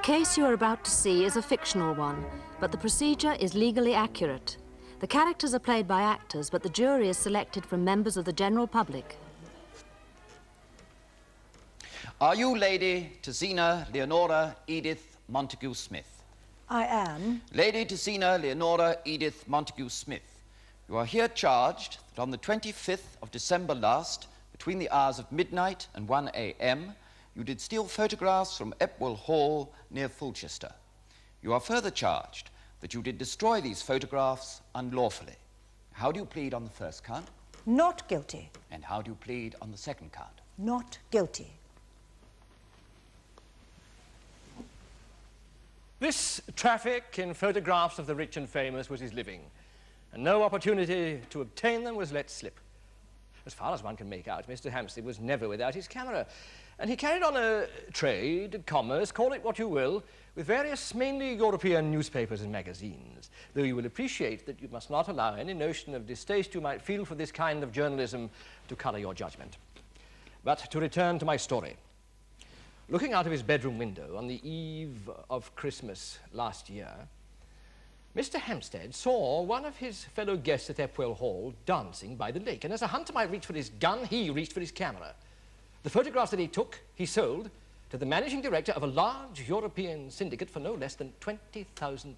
case you are about to see is a fictional one, but the procedure is legally accurate. The characters are played by actors, but the jury is selected from members of the general public. Are you Lady Tessina Leonora Edith Montague Smith? I am. Lady Tessina Leonora Edith Montague Smith, you are here charged that on the 25th of December last, between the hours of midnight and 1 a.m., you did steal photographs from Epwell Hall near Fulchester. You are further charged that you did destroy these photographs unlawfully. How do you plead on the first count? Not guilty. And how do you plead on the second count? Not guilty. This traffic in photographs of the rich and famous was his living, and no opportunity to obtain them was let slip. As far as one can make out, Mr. Hampstead was never without his camera, and he carried on a trade, commerce, call it what you will, with various mainly European newspapers and magazines, though you will appreciate that you must not allow any notion of distaste you might feel for this kind of journalism to colour your judgment. But to return to my story. Looking out of his bedroom window on the eve of Christmas last year, Mr. Hampstead saw one of his fellow guests at Epwell Hall dancing by the lake, and as a hunter might reach for his gun, he reached for his camera. The photographs that he took, he sold to the managing director of a large European syndicate for no less than £20,000.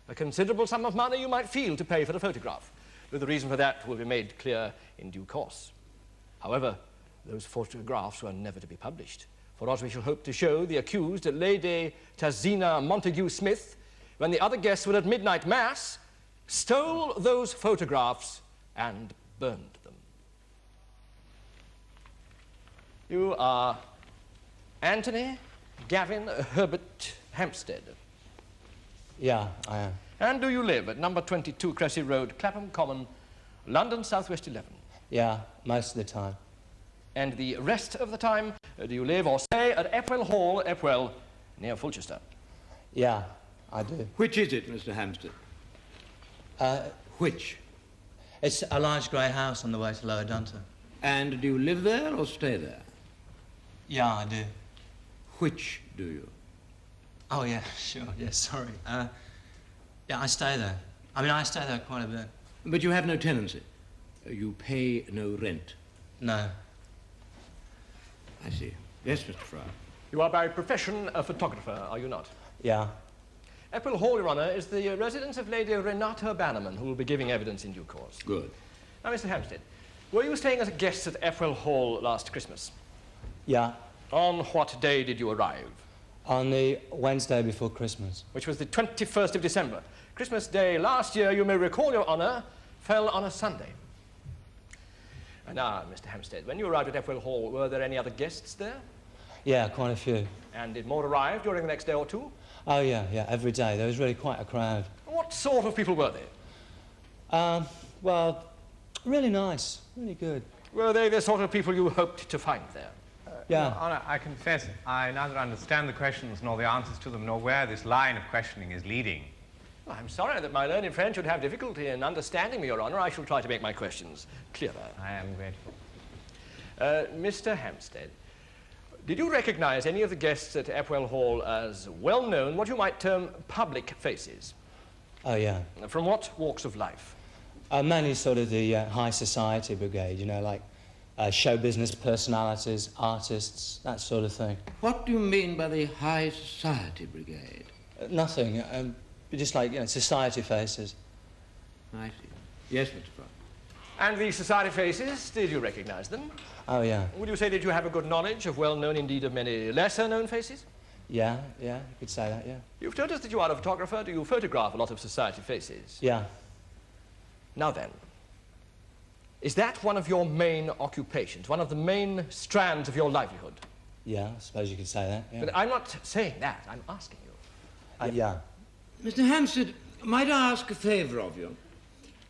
A considerable sum of money you might feel to pay for a photograph, though the reason for that will be made clear in due course. However, those photographs were never to be published, for as we shall hope to show, the accused, Lady Tessina Montague Smith, when the other guests were at midnight mass, stole those photographs and burned them. You are Anthony Gavin Herbert Hampstead. Yeah, I am. And do you live at number 22 Cressy Road, Clapham Common, London, Southwest 11? Yeah, most of the time. And the rest of the time, do you live or stay at Epwell Hall, Epwell, near Fulchester? Yeah, I do. Which is it, Mr. Hampstead? Which? It's a large grey house on the way to Lower Dunter. And do you live there or stay there? Yeah, I do. Which do you? Oh, yeah, sure, yeah, sorry. Yeah, I stay there. I mean, I stay there quite a bit. But you have no tenancy? You pay no rent? No. I see. Yes, Mr. Fry. You are by profession a photographer, are you not? Yeah. Epwell Hall, Your Honour, is the residence of Lady Renata Bannerman, who will be giving evidence in due course. Good. Now, Mr. Hampstead, were you staying as a guest at Epwell Hall last Christmas? Yeah. On what day did you arrive? On the Wednesday before Christmas. Which was the 21st of December. Christmas Day last year, you may recall, Your Honour, fell on a Sunday. And now, Mr. Hampstead, when you arrived at Epwell Hall, were there any other guests there? Yeah, quite a few. And did more arrive during the next day or two? Oh, yeah, every day. There was really quite a crowd. What sort of people were they? Well, really nice, really good. Were they the sort of people you hoped to find there? Yeah. Your Honour, I confess I neither understand the questions nor the answers to them, nor where this line of questioning is leading. Well, I'm sorry that my learned friend should have difficulty in understanding me, Your Honour. I shall try to make my questions clearer. I am grateful. Mr. Hampstead, did you recognise any of the guests at Epwell Hall as well-known, what you might term public faces? Oh, yeah. From what walks of life? Mainly sort of the high society brigade, you know, like show business personalities, artists, that sort of thing. What do you mean by the high society brigade? Nothing. Just like, you know, society faces. I see. Yes, Mr. Fry. And the society faces, did you recognise them? Oh, yeah. Would you say that you have a good knowledge of well-known, indeed of many lesser-known faces? Yeah, you could say that, yeah. You've told us that you are a photographer. Do you photograph a lot of society faces? Yeah. Now then, is that one of your main occupations, one of the main strands of your livelihood? Yeah, I suppose you could say that, yeah. But I'm not saying that, I'm asking you. Yeah. Mr. Hampstead, might I ask a favour of you?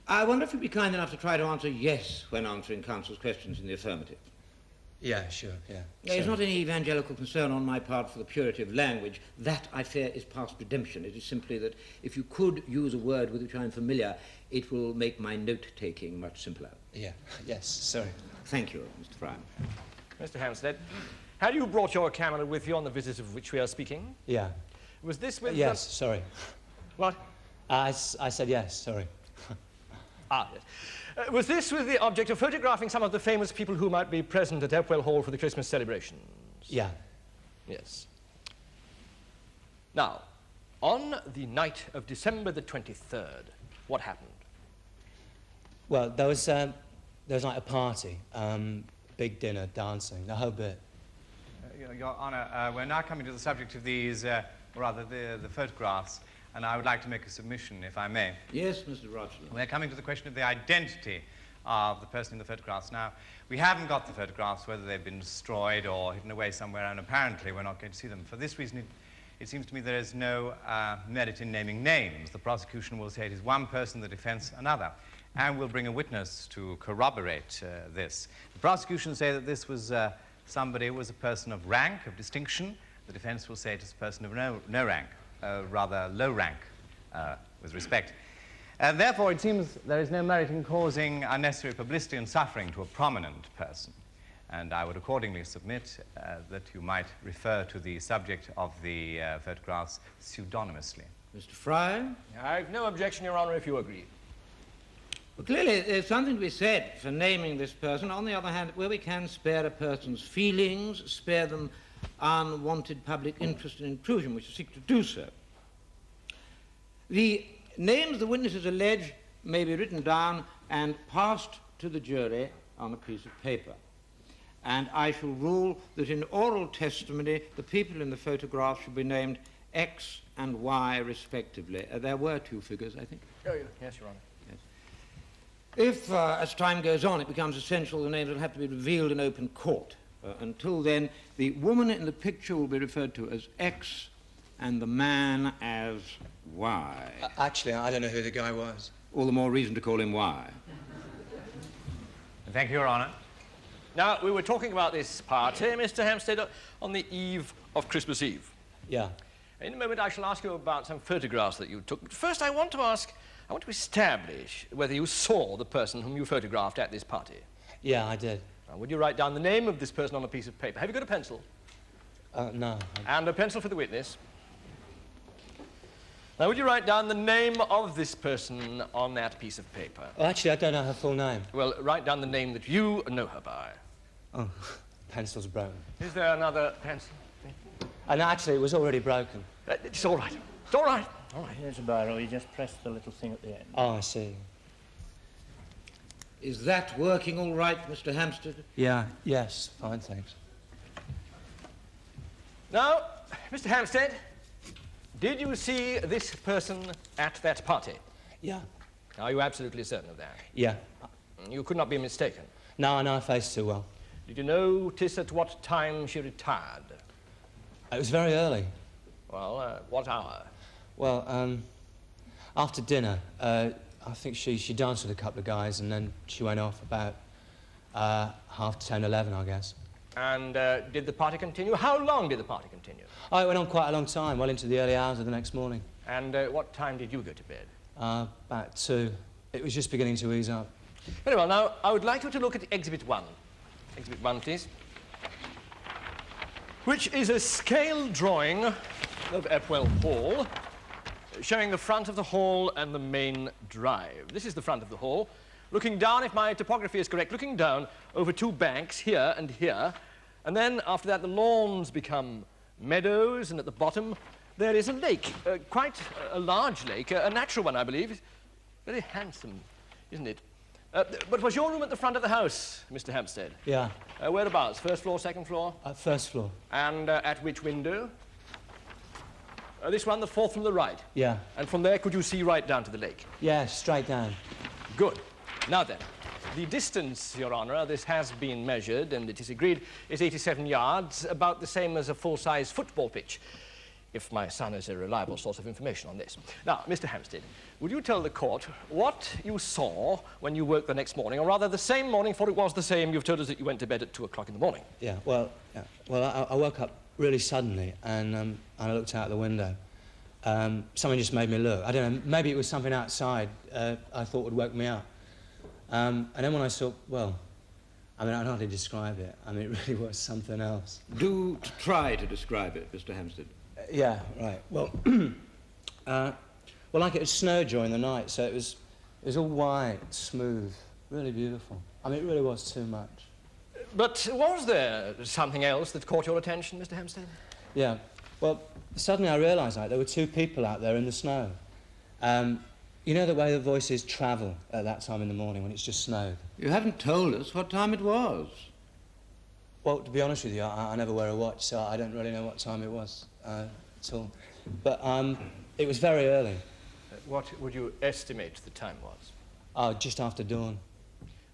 I wonder if you'd be kind enough to try to answer yes when answering counsel's questions in the affirmative. Yeah, sure, yeah. There's not any evangelical concern on my part for the purity of language. That, I fear, is past redemption. It is simply that if you could use a word with which I'm familiar, it will make my note-taking much simpler. Yeah, yes, sorry. Thank you, Mr. Fry. Mr. Hampstead, Had you brought your camera with you on the visit of which we are speaking? Yeah. Was this with... Yes, sorry. What? I said yes, sorry. Ah, yes. Was this with the object of photographing some of the famous people who might be present at Epwell Hall for the Christmas celebrations? Yeah. Yes. Now, on the night of December the 23rd, what happened? Well, there was like a party, big dinner, dancing, the whole bit. Your Honour, we're now coming to the subject of these, or rather the photographs, and I would like to make a submission, if I may. Yes, Mr. Rochester. We're coming to the question of the identity of the person in the photographs. Now, we haven't got the photographs, whether they've been destroyed or hidden away somewhere, and apparently we're not going to see them. For this reason, it seems to me there is no merit in naming names. The prosecution will say it is one person, the defense another, and will bring a witness to corroborate this. The prosecution say that this was somebody who was a person of rank, of distinction. The defense will say it is a person of no rank, rather low rank with respect. And therefore, it seems there is no merit in causing unnecessary publicity and suffering to a prominent person. And I would accordingly submit that you might refer to the subject of the photographs pseudonymously. Mr. Fry? I've no objection, Your Honour, if you agree. Well, clearly, there's something to be said for naming this person. On the other hand, where we can spare a person's feelings, spare them unwanted public interest and intrusion, we should seek to do so. The names the witnesses allege may be written down and passed to the jury on a piece of paper. And I shall rule that in oral testimony, the people in the photograph should be named X and Y, respectively. There were two figures, I think. Oh, yes, Your Honour. If, as time goes on, it becomes essential, the names will have to be revealed in open court. Until then, the woman in the picture will be referred to as X and the man as Y. Actually, I don't know who the guy was. All the more reason to call him Y. Thank you, Your Honour. Now, we were talking about this party, Mr. Hampstead, on the eve of Christmas Eve. Yeah. In a moment, I shall ask you about some photographs that you took. But first, I want to establish whether you saw the person whom you photographed at this party. Yeah, I did. Now, would you write down the name of this person on a piece of paper? Have you got a pencil? No. And a pencil for the witness. Now, would you write down the name of this person on that piece of paper? Well, actually, I don't know her full name. Well, write down the name that you know her by. Oh, pencil's broken. Is there another pencil? And actually, it was already broken. It's all right. It's all right. All right. Here's a biro. You just press the little thing at the end. Oh, I see. Is that working all right, Mr. Hampstead? Yeah, yes, fine, thanks. Now, Mr. Hampstead, did you see this person at that party? Yeah. Are you absolutely certain of that? Yeah. You could not be mistaken. No, I know her face too well. Did you notice at what time she retired? It was very early. Well, what hour? Well, after dinner, I think she danced with a couple of guys and then she went off about 10:30, 11, I guess. And did the party continue? How long did the party continue? Oh, it went on quite a long time, well into the early hours of the next morning. And what time did you go to bed? About 2. It was just beginning to ease up. Very well. Now, I would like you to look at Exhibit 1. Exhibit 1, please. Which is a scale drawing of Epwell Hall, showing the front of the hall and the main drive. This is the front of the hall. Looking down, if my topography is correct, looking down over two banks, here and here. And then, after that, the lawns become meadows, and at the bottom, there is a lake, quite a large lake, a natural one, I believe. Very handsome, isn't it? But was your room at the front of the house, Mr. Hampstead? Yeah. Whereabouts? First floor, second floor? First floor. And at which window? This one, the fourth from the right? Yeah. And from there, could you see right down to the lake? Yeah, straight down. Good. Now then, the distance, Your Honour, this has been measured, and it is agreed, is 87 yards, about the same as a full-size football pitch, if my son is a reliable source of information on this. Now, Mr. Hampstead, would you tell the court what you saw when you woke the next morning, or rather the same morning, for it was the same, you've told us that you went to bed at 2 o'clock in the morning. Yeah, well, I woke up really suddenly, and I looked out the window. Something just made me look. I don't know, maybe it was something outside I thought would wake me up. And then when I saw, well, I mean, I don't know how to describe it. I mean, it really was something else. Do try to describe it, Mr. Hampstead. Yeah, right. Well, well, like it had snowed during the night, so it was all white, smooth, really beautiful. I mean, it really was too much. But was there something else that caught your attention, Mr. Hampstead? Yeah. Well, suddenly I realised, like, there were two people out there in the snow. You know the way the voices travel at that time in the morning when it's just snowed? You haven't told us what time it was. Well, to be honest with you, I never wear a watch, so I don't really know what time it was at all. But it was very early. What would you estimate the time was? Oh, just after dawn.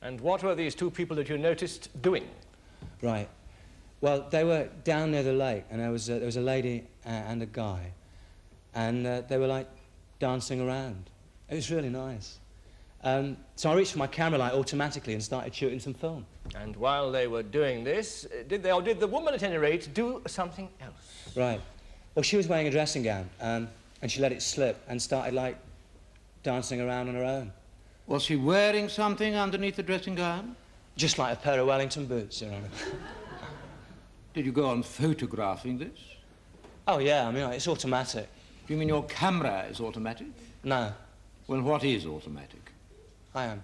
And what were these two people that you noticed doing? Right. Well, they were down near the lake, and there was a lady and a guy, and they were, like, dancing around. It was really nice. So I reached for my camera light automatically and started shooting some film. And while they were doing this, did the woman at any rate do something else? Right. Well, she was wearing a dressing gown, and she let it slip and started, like, dancing around on her own. Was she wearing something underneath the dressing gown? Just like a pair of Wellington boots, Your Honour. Did you go on photographing this? Oh, yeah, I mean, it's automatic. Do you mean your camera is automatic? No, Well, what is automatic? I am.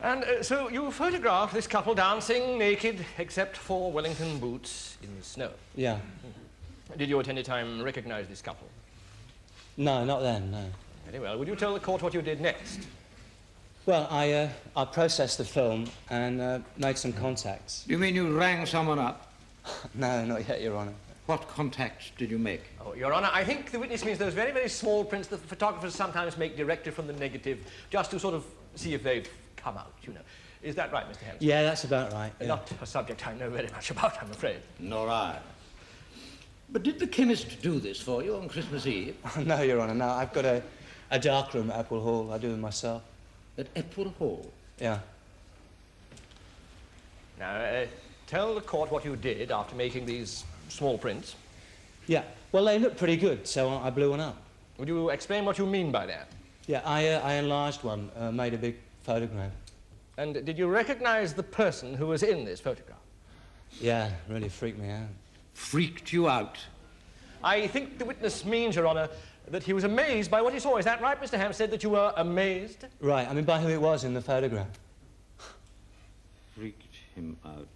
And so you photographed this couple dancing naked, except for Wellington boots in the snow. Yeah. Did you at any time recognize this couple? No, not then, no. Very well. Would you tell the court what you did next? Well, I processed the film and made some contacts. You mean you rang someone up? No, not yet, Your Honour. What contacts did you make? Oh, Your Honour, I think the witness means those very, very small prints that photographers sometimes make directly from the negative, just to sort of see if they've come out, you know. Is that right, Mr. Hampstead? Yeah, that's about right. Yeah. Not a subject I know very much about, I'm afraid. Nor I. But did the chemist do this for you on Christmas Eve? No, Your Honour, no. I've got a darkroom at Apple Hall. I do it myself. At Apple Hall? Yeah. Now, tell the court what you did after making these small prints. Yeah. Well, they look pretty good, so I blew one up. Would you explain what you mean by that? Yeah, I enlarged one, made a big photograph. And did you recognize the person who was in this photograph? Yeah, really freaked me out. Freaked you out? I think the witness means, Your Honour, that he was amazed by what he saw. Is that right, Mr. Hampstead, that you were amazed? Right, I mean, by who it was in the photograph. Freaked him out.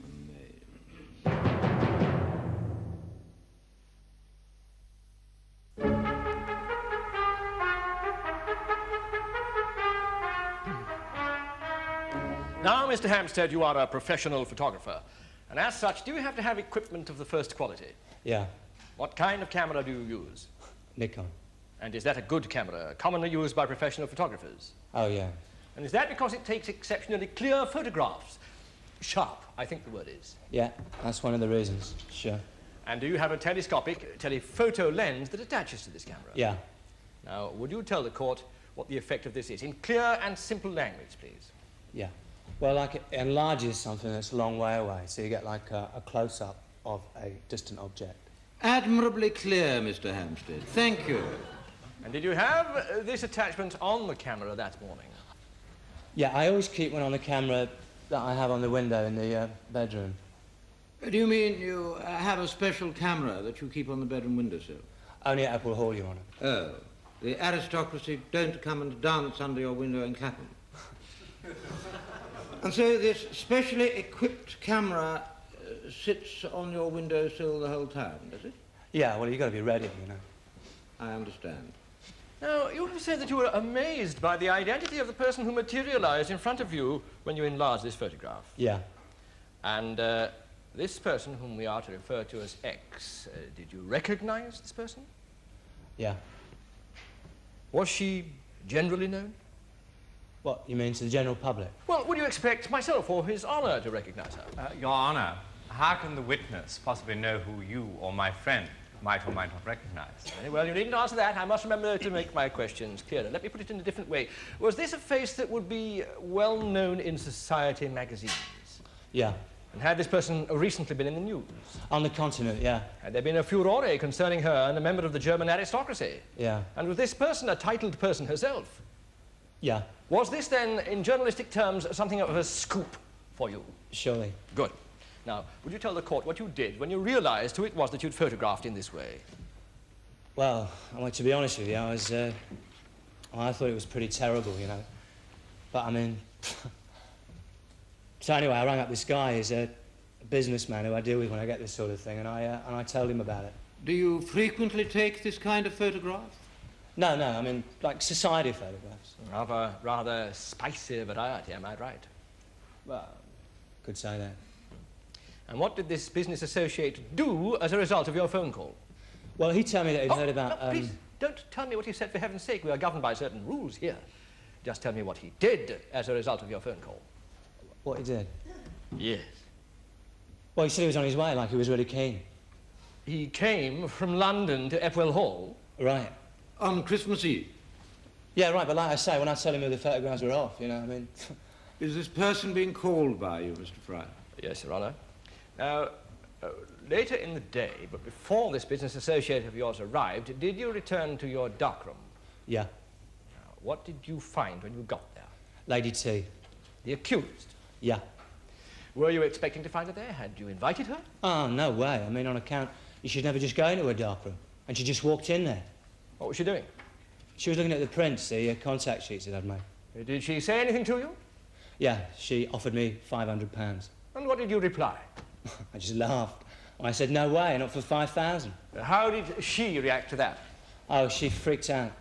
Amazed. Now, Mr. Hampstead, you are a professional photographer. And as such, do you have to have equipment of the first quality? Yeah, What kind of camera do you use? Nikon. And is that a good camera, commonly used by professional photographers? Oh, yeah. And is that because it takes exceptionally clear photographs? Sharp, I think the word is. Yeah, that's one of the reasons, sure. And do you have a telescopic telephoto lens that attaches to this camera? Yeah. Now, would you tell the court what the effect of this is, in clear and simple language, please? Yeah. Well, like, it enlarges something that's a long way away, so you get, like, a close-up of a distant object. Admirably clear, Mr. Hampstead. Thank you. And did you have this attachment on the camera that morning? Yeah, I always keep one on the camera that I have on the window in the bedroom. Do you mean you have a special camera that you keep on the bedroom windowsill? Only at Apple Hall, Your Honour. Oh. The aristocracy don't come and dance under your window in Clapham. And so this specially equipped camera sits on your windowsill the whole time, does it? Yeah, well, you've got to be ready, you know. I understand. Now, you have said that you were amazed by the identity of the person who materialized in front of you when you enlarged this photograph. Yeah. And this person, whom we are to refer to as X, did you recognize this person? Yeah. Was she generally known? What, you mean to the general public? Well, would you expect myself or His Honor to recognize her? Your Honor, how can the witness possibly know who you or my friend might or might not recognize? Very well, you needn't answer that. I must remember to make my questions clearer. Let me put it in a different way. Was this a face that would be well known in society magazines? Yeah. And had this person recently been in the news? On the continent, yeah. Had there been a furore concerning her and a member of the German aristocracy? Yeah. And was this person a titled person herself? Yeah, Was this then, in journalistic terms, something of a scoop for you? surely. Good. Now, would you tell the court what you did when you realised who it was that you'd photographed in this way? Well, to be honest with you, I thought it was pretty terrible, you know. But, I mean... So anyway, I rang up this guy. He's a businessman who I deal with when I get this sort of thing, and I told him about it. Do you frequently take this kind of photograph? No, I mean, like society photographs. Of a rather spicy variety, am I right? Well, could say that. And what did this business associate do as a result of your phone call? Well, he told me that he'd heard about... No, please, don't tell me what he said, for heaven's sake. We are governed by certain rules here. Just tell me what he did as a result of your phone call. What he did? Yes. Well, he said he was on his way, like he was really keen. He came from London to Epwell Hall? Right. On Christmas Eve? Yeah, right, but like I say, when I told him who the photographs were off, you know, I mean... Is this person being called by you, Mr. Fry? Yes, Your Honour. Now, later in the day, but before this business associate of yours arrived, did you return to your darkroom? Yeah. Now, what did you find when you got there? Lady T. The accused? Yeah. Were you expecting to find her there? Had you invited her? Oh, no way. I mean, on account, you should never just go into a darkroom. And she just walked in there. What was she doing? She was looking at the prints, the contact sheets that I'd made. Did she say anything to you? Yeah, she offered me £500. And what did you reply? I just laughed. I said, no way, not for 5,000. How did she react to that? Oh, she freaked out.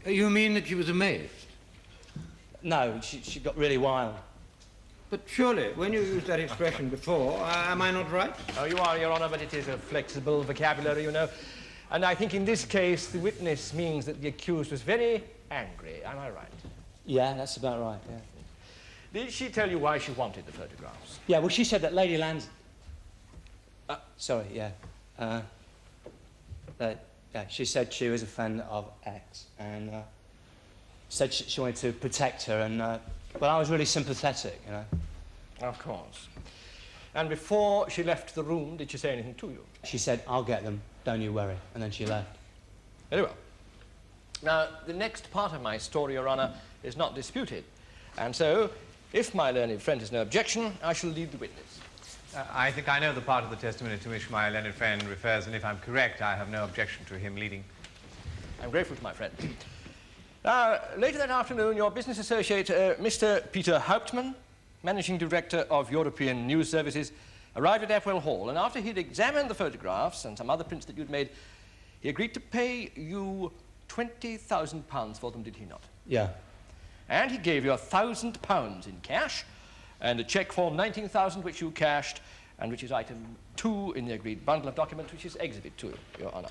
You mean that she was amazed? No, she got really wild. But surely, when you used that expression before, am I not right? Oh, you are, Your Honour, but it is a flexible vocabulary, you know. And I think in this case, the witness means that the accused was very angry. Am I right? Yeah, that's about right, yeah. Did she tell you why she wanted the photographs? Yeah, well, she said that Lady Lands... sorry, yeah. Yeah, she said she was a friend of X, and said she wanted to protect her, and, well, I was really sympathetic, you know. Of course. And before she left the room, did she say anything to you? She said, I'll get them, don't you worry, and then she left. Very well. Now, the next part of my story, Your Honour, is not disputed, and so, if my learned friend has no objection, I shall lead the witness. I think I know the part of the testimony to which my learned friend refers, and if I'm correct, I have no objection to him leading. I'm grateful to my friend. Now, later that afternoon, your business associate, Mr. Peter Hauptman, Managing Director of European News Services, arrived at Epwell Hall, and after he'd examined the photographs and some other prints that you'd made, he agreed to pay you £20,000 for them, did he not? Yeah. And he gave you £1,000 in cash, and a cheque for £19,000 which you cashed, and which is item 2 in the agreed bundle of documents, which is exhibit 2, Your Honour.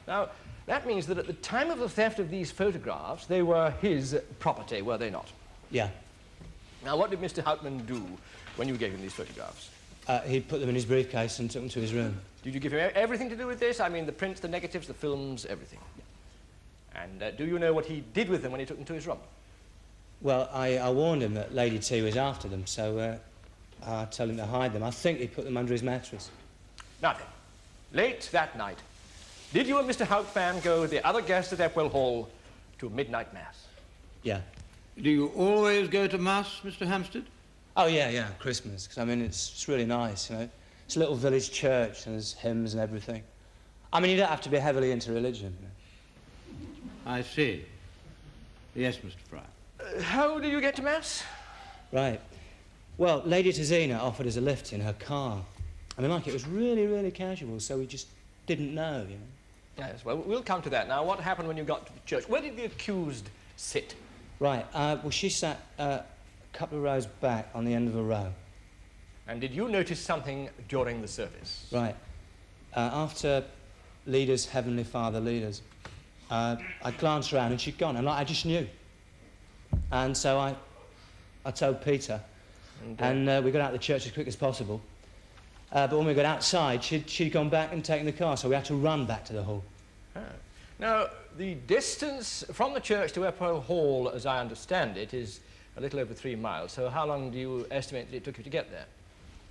Now, that means that at the time of the theft of these photographs, they were his property, were they not? Yeah. Now, what did Mr. Hauptman do when you gave him these photographs? He put them in his briefcase and took them to his room. Did you give him everything to do with this? I mean, the prints, the negatives, the films, everything. Yeah. And do you know what he did with them when he took them to his room? Well, I warned him that Lady T was after them, so I told him to hide them. I think he put them under his mattress. Now then, late that night, did you and Mr. Hauptman go with the other guests at Epwell Hall to midnight mass? Yeah. Do you always go to Mass, Mr. Hampstead? Oh, yeah, Christmas. 'Cause I mean, it's really nice, you know. It's a little village church, and there's hymns and everything. I mean, you don't have to be heavily into religion, you know. I see. Yes, Mr. Fry. How do you get to mass? Right. Well, Lady Tazina offered us a lift in her car. I mean, like, it was really, really casual, so we just didn't know, you know. Yes, well, we'll come to that. Now, what happened when you got to the church? Where did the accused sit? Right, well, she sat a couple of rows back on the end of a row. And did you notice something during the service? Right. After leaders, Heavenly Father leaders, I glanced around and she'd gone, and I just knew. And so I told Peter, and we got out of the church as quick as possible. But when we got outside, she'd gone back and taken the car, so we had to run back to the hall. Oh. Now, the distance from the church to Epwell Hall, as I understand it, is a little over 3 miles. So how long do you estimate that it took you to get there?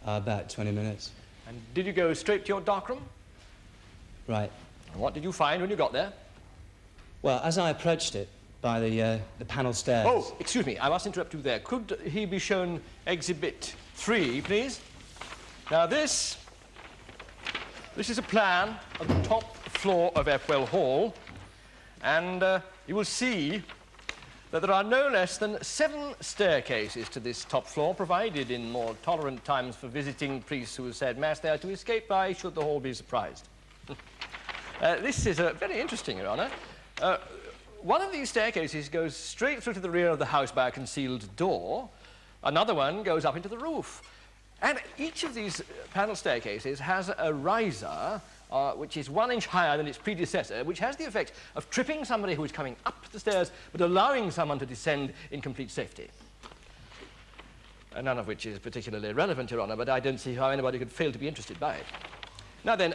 About 20 minutes. And did you go straight to your darkroom? Right. And what did you find when you got there? Well, as I approached it, by the panel stairs. Oh, excuse me, I must interrupt you there. Could he be shown Exhibit 3, please? Now, this is a plan of the top floor of Epwell Hall, and you will see that there are no less than 7 staircases to this top floor, provided in more tolerant times for visiting priests who have said Mass there to escape by should the hall be surprised. This is very interesting, Your Honour. One of these staircases goes straight through to the rear of the house by a concealed door. Another one goes up into the roof. And each of these panel staircases has a riser which is 1 inch higher than its predecessor, which has the effect of tripping somebody who is coming up the stairs, but allowing someone to descend in complete safety. None of which is particularly relevant, Your Honour, but I don't see how anybody could fail to be interested by it. Now then,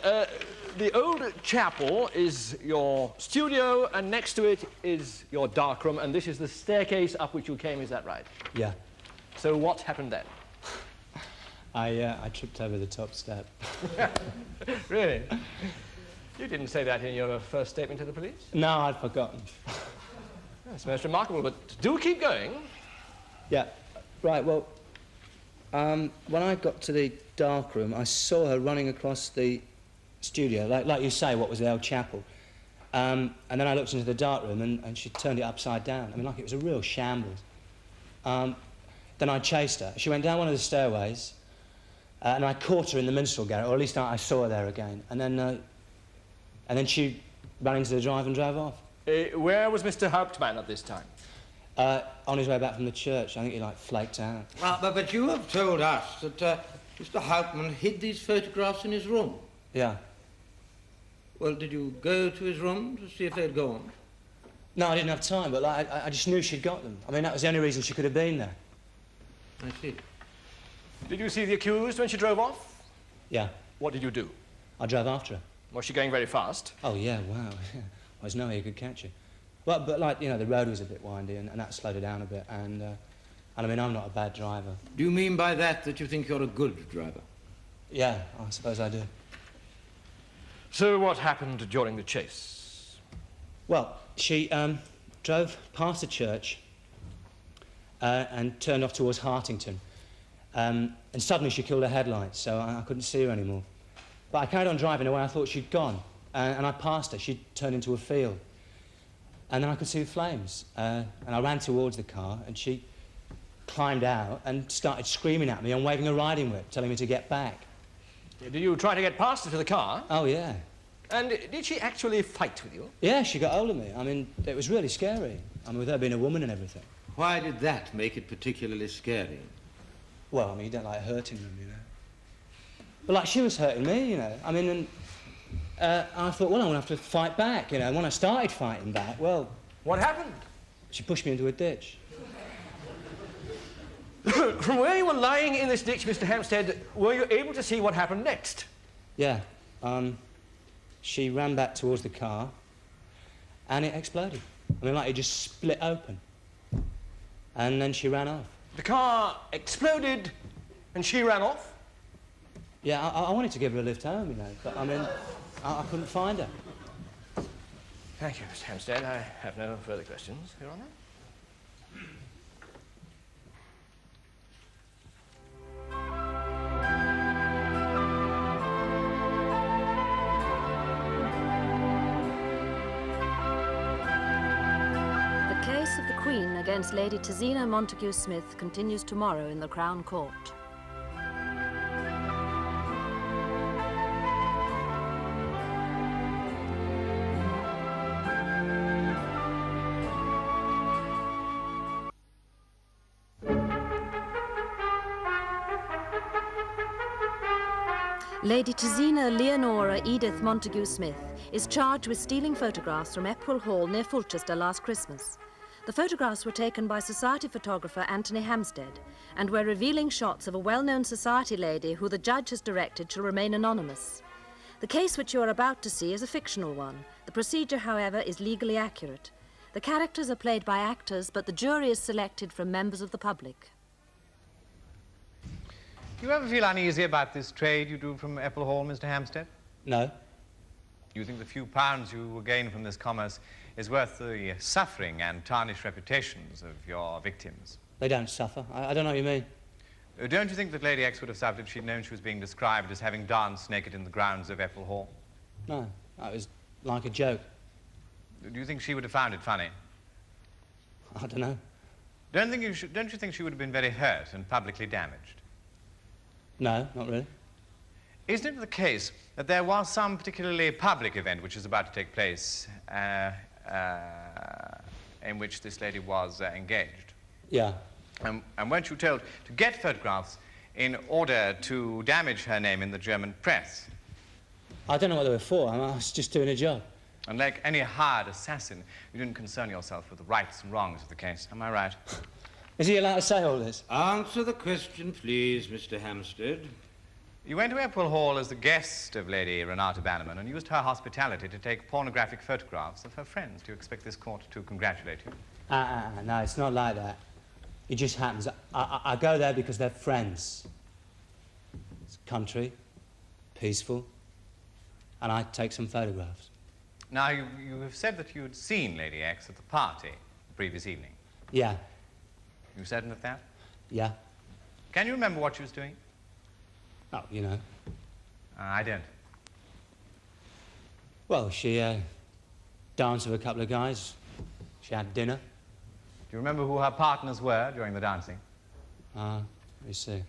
the old chapel is your studio, and next to it is your darkroom, and this is the staircase up which you came, is that right? Yeah. So what happened then? I tripped over the top step. Really? You didn't say that in your first statement to the police? No, I'd forgotten. That's most remarkable, but do keep going. Yeah, right, well, when I got to the darkroom, I saw her running across the studio, like you say, what was the old chapel. And then I looked into the darkroom, and she turned it upside down. I mean, like it was a real shambles. Then I chased her. She went down one of the stairways, and I caught her in the minstrel garret, or at least I saw her there again. And then she ran into the drive and drove off. Where was Mr. Hauptman at this time? On his way back from the church. I think he, like, flaked out. But you have told us that Mr. Hauptman hid these photographs in his room. Yeah. Well, did you go to his room to see if they'd gone? No, I didn't have time, but like, I just knew she'd got them. I mean, that was the only reason she could have been there. I see. Did you see the accused when she drove off? Yeah. What did you do? I drove after her. Was she going very fast? Oh, yeah, wow. There's no way you could catch her. Well, but, like, you know, the road was a bit windy, and that slowed her down a bit, and I mean, I'm not a bad driver. Do you mean by that you think you're a good driver? Yeah, I suppose I do. So what happened during the chase? Well, she drove past the church and turned off towards Hartington. And suddenly she killed her headlights, so I couldn't see her anymore. But I carried on driving away. I thought she'd gone. And I passed her. She'd turned into a field. And then I could see the flames. And I ran towards the car, and she climbed out and started screaming at me and waving a riding whip, telling me to get back. Did you try to get past her to the car? Oh, yeah. And did she actually fight with you? Yeah, she got hold of me. I mean, it was really scary. I mean, with her being a woman and everything. Why did that make it particularly scary? Well, I mean, you don't like hurting them, you know. But, like, she was hurting me, you know. I mean, and I thought, well, I'm going to have to fight back, you know. And when I started fighting back, well... What happened? She pushed me into a ditch. From where you were lying in this ditch, Mr. Hampstead, were you able to see what happened next? Yeah. She ran back towards the car, and it exploded. I mean, like, it just split open. And then she ran off. The car exploded, and she ran off? Yeah, I wanted to give her a lift home, you know, but, I mean, I couldn't find her. Thank you, Mr. Hampstead. I have no further questions, Your Honour. The case of the Queen against Lady Tezina Montague Smith continues tomorrow in the Crown Court. Lady Tezina Leonora Edith Montague Smith is charged with stealing photographs from Epwell Hall near Fulchester last Christmas. The photographs were taken by society photographer Anthony Hampstead and were revealing shots of a well-known society lady who the judge has directed shall remain anonymous. The case which you are about to see is a fictional one. The procedure, however, is legally accurate. The characters are played by actors, but the jury is selected from members of the public. Do you ever feel uneasy about this trade you do from Epwell Hall, Mr. Hampstead? No. You think the few pounds you will gain from this commerce is worth the suffering and tarnished reputations of your victims? They don't suffer. I don't know what you mean. Don't you think that Lady X would have suffered if she'd known she was being described as having danced naked in the grounds of Epple Hall? No, that was like a joke. Do you think she would have found it funny? I don't know. Don't you think she would have been very hurt and publicly damaged? No, not really. Isn't it the case that there was some particularly public event which is about to take place in which this lady was engaged? Yeah. And weren't you told to get photographs in order to damage her name in the German press? I don't know what they were for. I was just doing a job. And like any hired assassin, you didn't concern yourself with the rights and wrongs of the case. Am I right? Is he allowed to say all this? Answer the question, please, Mr. Hampstead. You went to Epple Hall as the guest of Lady Renata Bannerman and used her hospitality to take pornographic photographs of her friends. Do you expect this court to congratulate you? No, it's not like that. It just happens. I go there because they're friends. It's country, peaceful, and I take some photographs. Now, you have said that you had seen Lady X at the party the previous evening. Yeah. You certain of that? Yeah. Can you remember what she was doing? Oh, you know. I don't. Well, she danced with a couple of guys. She had dinner. Do you remember who her partners were during the dancing? Let me see.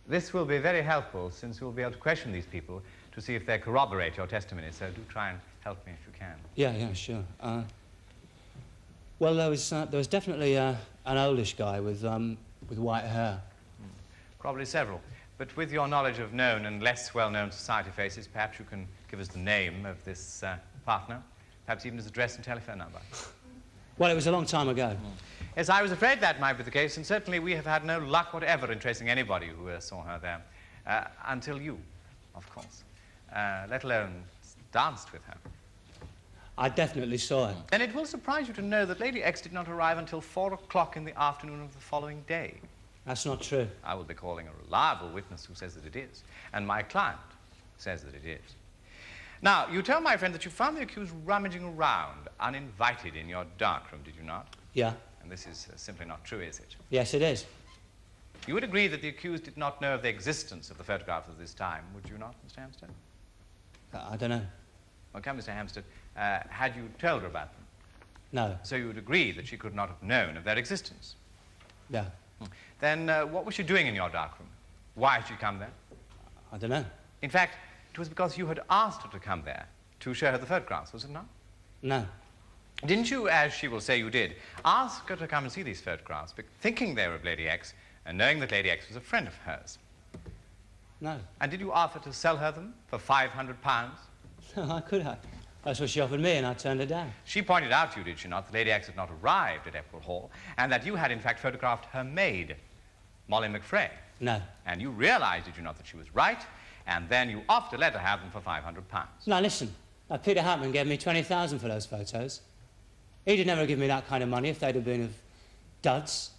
This will be very helpful, since we'll be able to question these people to see if they corroborate your testimony, so do try and help me if you can. Yeah, sure. Well, there was definitely an oldish guy with white hair. Probably several. But with your knowledge of known and less well-known society faces, perhaps you can give us the name of this partner, perhaps even his address and telephone number. Well, it was a long time ago. Yes, I was afraid that might be the case, and certainly we have had no luck whatever in tracing anybody who saw her there, until you, of course, let alone danced with her. I definitely saw her. Then it will surprise you to know that Lady X did not arrive until 4 o'clock in the afternoon of the following day. That's not true. I will be calling a reliable witness who says that it is, and my client says that it is. Now, you tell my friend that you found the accused rummaging around, uninvited, in your darkroom, did you not? Yeah. And this is simply not true, is it? Yes, it is. You would agree that the accused did not know of the existence of the photographs at this time, would you not, Mr. Hampstead? I don't know. Well, come, Mr. Hampstead, had you told her about them? No. So you would agree that she could not have known of their existence? Yeah. Then what was she doing in your darkroom? Why had she come there? I don't know. In fact, it was because you had asked her to come there to show her the photographs, was it not? No. Didn't you, as she will say you did, ask her to come and see these photographs, thinking they were of Lady X, and knowing that Lady X was a friend of hers? No. And did you offer to sell her them for £500? No, I could have. That's what she offered me, and I turned her down. She pointed out to you, did she not, that Lady X had not arrived at Epple Hall, and that you had, in fact, photographed her maid, Molly McFrey. No. And you realized, did you not, that she was right, and then you offered to let her have them for £500. Now, listen. Peter Hauptman gave me 20,000 for those photos. He'd never give me that kind of money if they'd have been of duds.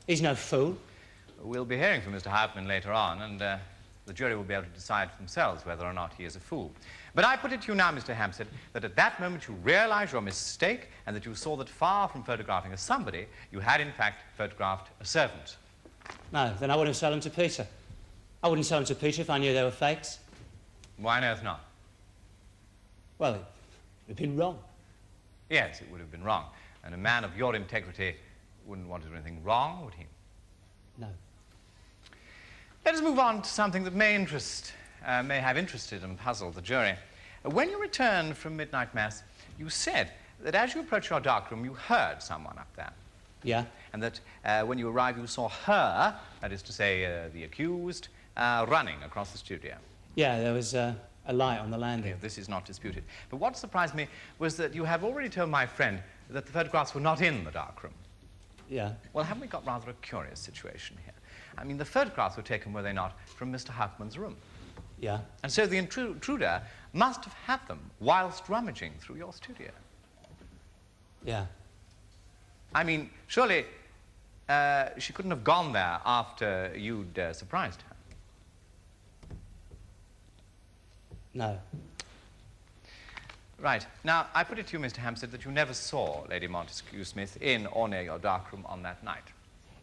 He's no fool. We'll be hearing from Mr. Hauptman later on, and the jury will be able to decide for themselves whether or not he is a fool. But I put it to you now, Mr. Hampstead, that at that moment you realized your mistake and that you saw that far from photographing a somebody, you had, in fact, photographed a servant. No, then I wouldn't sell them to Peter. I wouldn't sell them to Peter if I knew they were fakes. Why on earth not? Well, it'd have been wrong. Yes, it would have been wrong. And a man of your integrity wouldn't want to do anything wrong, would he? No. Let us move on to something that may have interested and puzzled the jury. When you returned from midnight mass, you said that as you approached your darkroom, you heard someone up there. Yeah? And that when you arrived, you saw her, that is to say, the accused, running across the studio. Yeah, there was a light on the landing. Yeah, this is not disputed. But what surprised me was that you have already told my friend that the photographs were not in the darkroom. Yeah. Well, haven't we got rather a curious situation here? I mean, the photographs were taken, were they not, from Mr. Hauptman's room? Yeah. And so the intruder must have had them whilst rummaging through your studio. Yeah. I mean, surely she couldn't have gone there after you'd surprised her. No. Right. Now, I put it to you, Mr. Hampstead, that you never saw Lady Montague Smith in or near your darkroom on that night.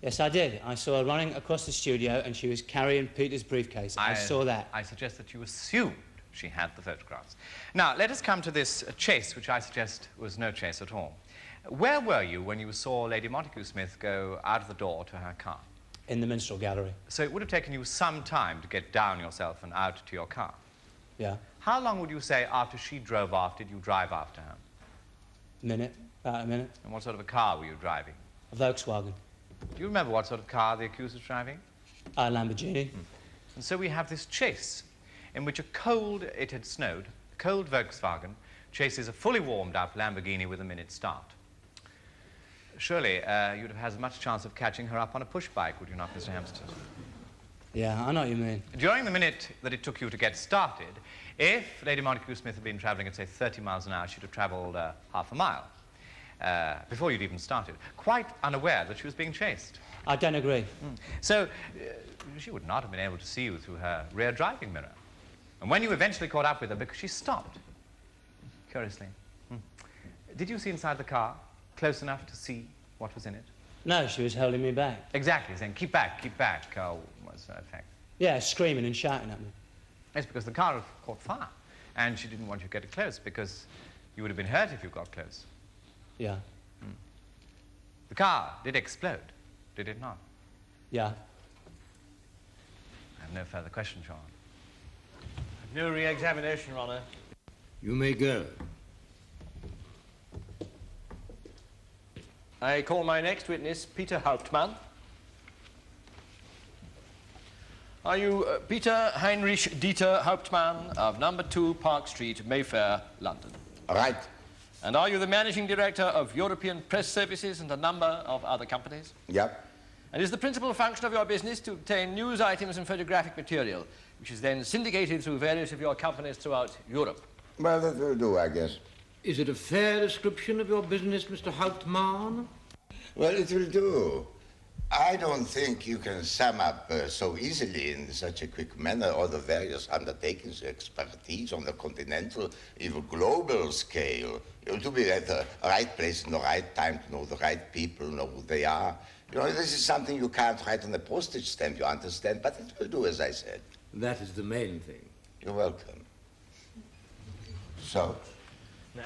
Yes, I did. I saw her running across the studio and she was carrying Peter's briefcase. I saw that. I suggest that you assumed she had the photographs. Now, let us come to this chase, which I suggest was no chase at all. Where were you when you saw Lady Montague Smith go out of the door to her car? In the Minstrel Gallery. So it would have taken you some time to get down yourself and out to your car. Yeah. How long would you say after she drove off did you drive after her? Minute, about a minute. And what sort of a car were you driving? A Volkswagen. Do you remember what sort of car the accused was driving? A Lamborghini. And so we have this chase in which it had snowed, a cold Volkswagen chases a fully warmed up Lamborghini with a minute start. Surely you'd have had as much chance of catching her up on a push bike, would you not, Mr. Hampstead? Yeah, I know what you mean. During the minute that it took you to get started, if Lady Montague Smith had been travelling at, say, 30 miles an hour, she'd have travelled half a mile before you'd even started, quite unaware that she was being chased. I don't agree. So she would not have been able to see you through her rear driving mirror. And when you eventually caught up with her, because she stopped, curiously, did you see inside the car, close enough to see what was in it? No, she was holding me back. Exactly, saying, keep back, keep back. Oh, what's that effect? Yeah, screaming and shouting at me. It's because the car had caught fire, and she didn't want you to get close, because you would have been hurt if you got close. Yeah. The car did explode, did it not? Yeah. I have no further questions, Your Honor. No re-examination, Your Honor. You may go. I call my next witness, Peter Hauptman. Are you Peter Heinrich Dieter Hauptman of number 2 Park Street, Mayfair, London? Right. And are you the managing director of European Press Services and a number of other companies? Yep. And is the principal function of your business to obtain news items and photographic material, which is then syndicated through various of your companies throughout Europe? Well, that will do, I guess. Is it a fair description of your business, Mr. Hauptmann? Well, it will do. I don't think you can sum up so easily in such a quick manner all the various undertakings, expertise on the continental, even global scale. You have to be at the right place in the right time to know the right people, know who they are. You know, this is something you can't write on a postage stamp, you understand, but it will do, as I said. That is the main thing. You're welcome. So?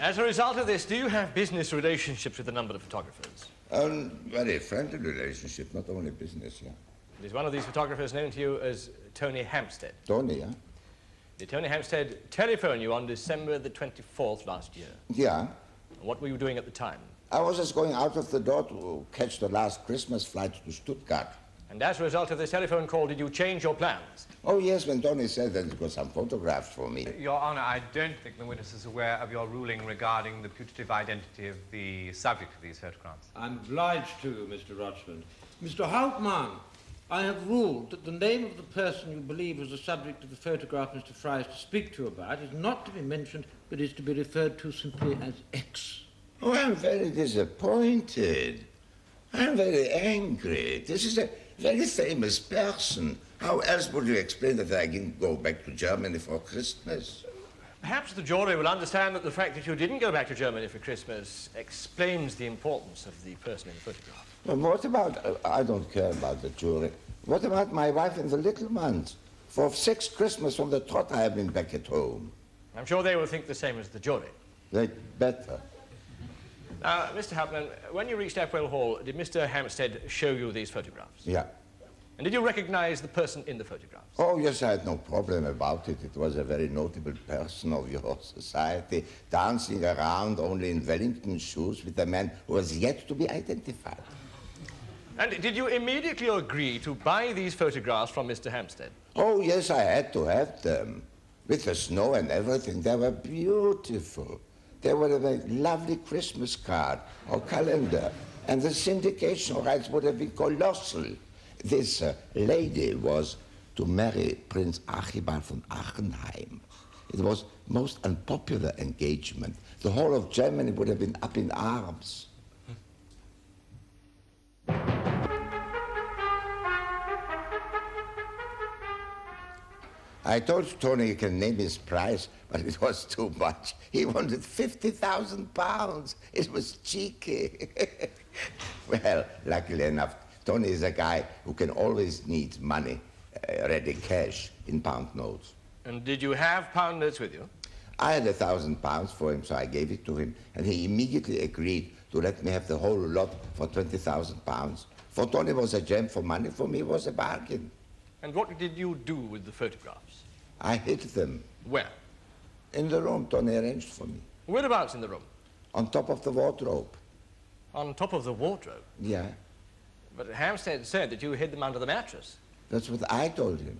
As a result of this, do you have business relationships with a number of photographers? Very friendly relationship, not only business, yeah. Is one of these photographers known to you as Tony Hampstead? Tony, yeah? Did Tony Hampstead telephone you on December the 24th last year? Yeah. And what were you doing at the time? I was just going out of the door to catch the last Christmas flight to Stuttgart. And as a result of this telephone call, did you change your plans? Oh, yes, when Tony said that it got some photographs for me. Your Honor, I don't think the witness is aware of your ruling regarding the putative identity of the subject of these photographs. I'm obliged to you, Mr. Rochland. Mr. Hauptmann, I have ruled that the name of the person you believe was the subject of the photograph Mr. Fry is to speak to you about is not to be mentioned, but is to be referred to simply as X. Oh, I'm very disappointed. I'm very angry. This is a very famous person. How else would you explain that I didn't go back to Germany for Christmas? Perhaps the jury will understand that the fact that you didn't go back to Germany for Christmas explains the importance of the person in the photograph. Well, what about... I don't care about the jury. What about my wife and the little ones? For 6 Christmas from the trot I have been back at home. I'm sure they will think the same as the jury. They better. Now, Mr. Hauptman, when you reached Epwell Hall, did Mr. Hampstead show you these photographs? Yeah. And did you recognize the person in the photographs? Oh, yes, I had no problem about it. It was a very notable person of your society, dancing around only in Wellington shoes with a man who was yet to be identified. And did you immediately agree to buy these photographs from Mr. Hampstead? Oh, yes, I had to have them. With the snow and everything, they were beautiful. They were a very lovely Christmas card or calendar, and the syndication rights would have been colossal. This lady was to marry Prince Archibald von Achenheim. It was most unpopular engagement. The whole of Germany would have been up in arms. I told Tony he can name his price, but it was too much. He wanted £50,000. It was cheeky. Well, luckily enough, Tony is a guy who can always need money, ready cash, in pound notes. And did you have pound notes with you? I had £1,000 for him, so I gave it to him, and he immediately agreed to let me have the whole lot for £20,000. For Tony was a gem, for money for me was a bargain. And what did you do with the photographs? I hid them. Where? In the room Tony arranged for me. Whereabouts in the room? On top of the wardrobe. On top of the wardrobe? Yeah, But Hampstead said that you hid them under the mattress. that's what I told him.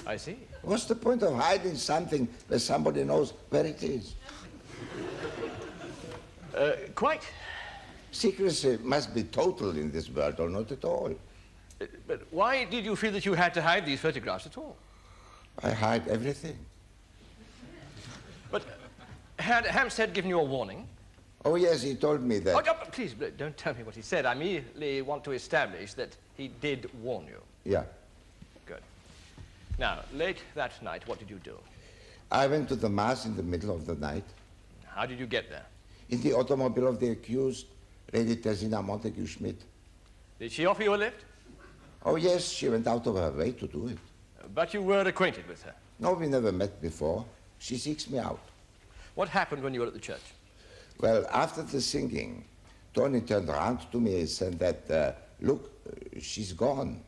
I see. What's the point of hiding something where somebody knows where it is? Quite. Secrecy must be total in this world, or not at all. But why did you feel that you had to hide these photographs at all? I hide everything. But had Hampstead given you a warning? Oh, yes, he told me that. Oh, please, don't tell me what he said. I merely want to establish that he did warn you. Yeah. Good. Now, late that night, what did you do? I went to the mass in the middle of the night. How did you get there? In the automobile of the accused, Lady Tesina Montague-Schmidt. Did she offer you a lift? Oh, yes, she went out of her way to do it. But you were acquainted with her. No, we never met before. She seeks me out. What happened when you were at the church? Well, after the singing, Tony turned around to me and said that, look, she's gone.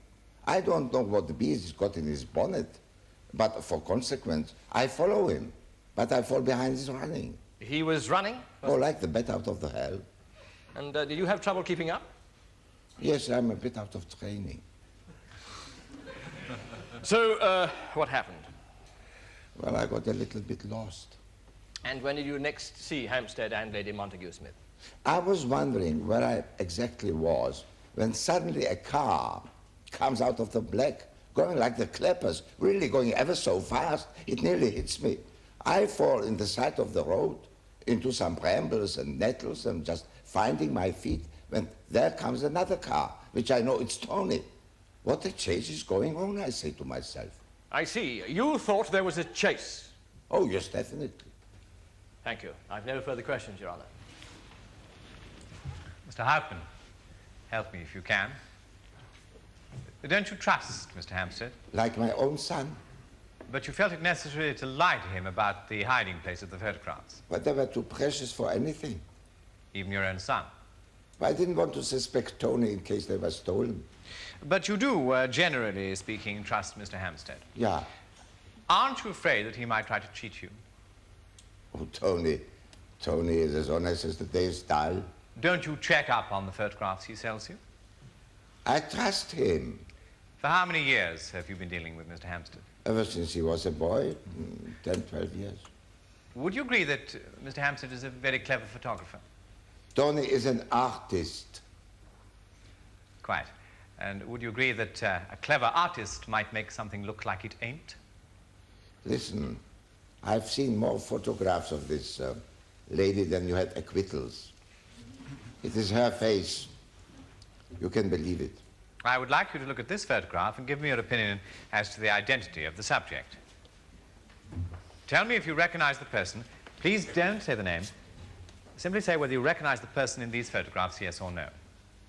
I don't know what the beast he's got in his bonnet, but for consequence, I follow him. But I fall behind his running. He was running? Oh, like the bat out of the hell. And did you have trouble keeping up? Yes, I'm a bit out of training. So, what happened? Well, I got a little bit lost. And when did you next see Hampstead and Lady Montague-Smith? I was wondering where I exactly was when suddenly a car comes out of the black, going like the clappers, really going ever so fast. It nearly hits me. I fall in the side of the road into some brambles and nettles and just finding my feet when there comes another car, which I know it's Tony. What a chase is going on, I say to myself. I see. You thought there was a chase. Oh, yes, definitely. Thank you. I've no further questions, Your Honor. Mr. Hauptman, help me if you can. Don't you trust Mr. Hampstead? Like my own son. But you felt it necessary to lie to him about the hiding place of the photographs. But they were too precious for anything. Even your own son. I didn't want to suspect Tony in case they were stolen. But you do, generally speaking, trust Mr. Hampstead. Yeah. Aren't you afraid that he might try to cheat you? Oh, Tony is as honest as the day's dull. Don't you check up on the photographs he sells you? I trust him. For how many years have you been dealing with Mr. Hampstead? Ever since he was a boy, 10, 12 years. Would you agree that Mr. Hampstead is a very clever photographer? Tony is an artist. Quite. And would you agree that a clever artist might make something look like it ain't? Listen, I've seen more photographs of this lady than you had acquittals. It is her face. You can believe it. I would like you to look at this photograph and give me your opinion as to the identity of the subject. Tell me if you recognize the person. Please don't say the name. Simply say whether you recognize the person in these photographs, yes or no.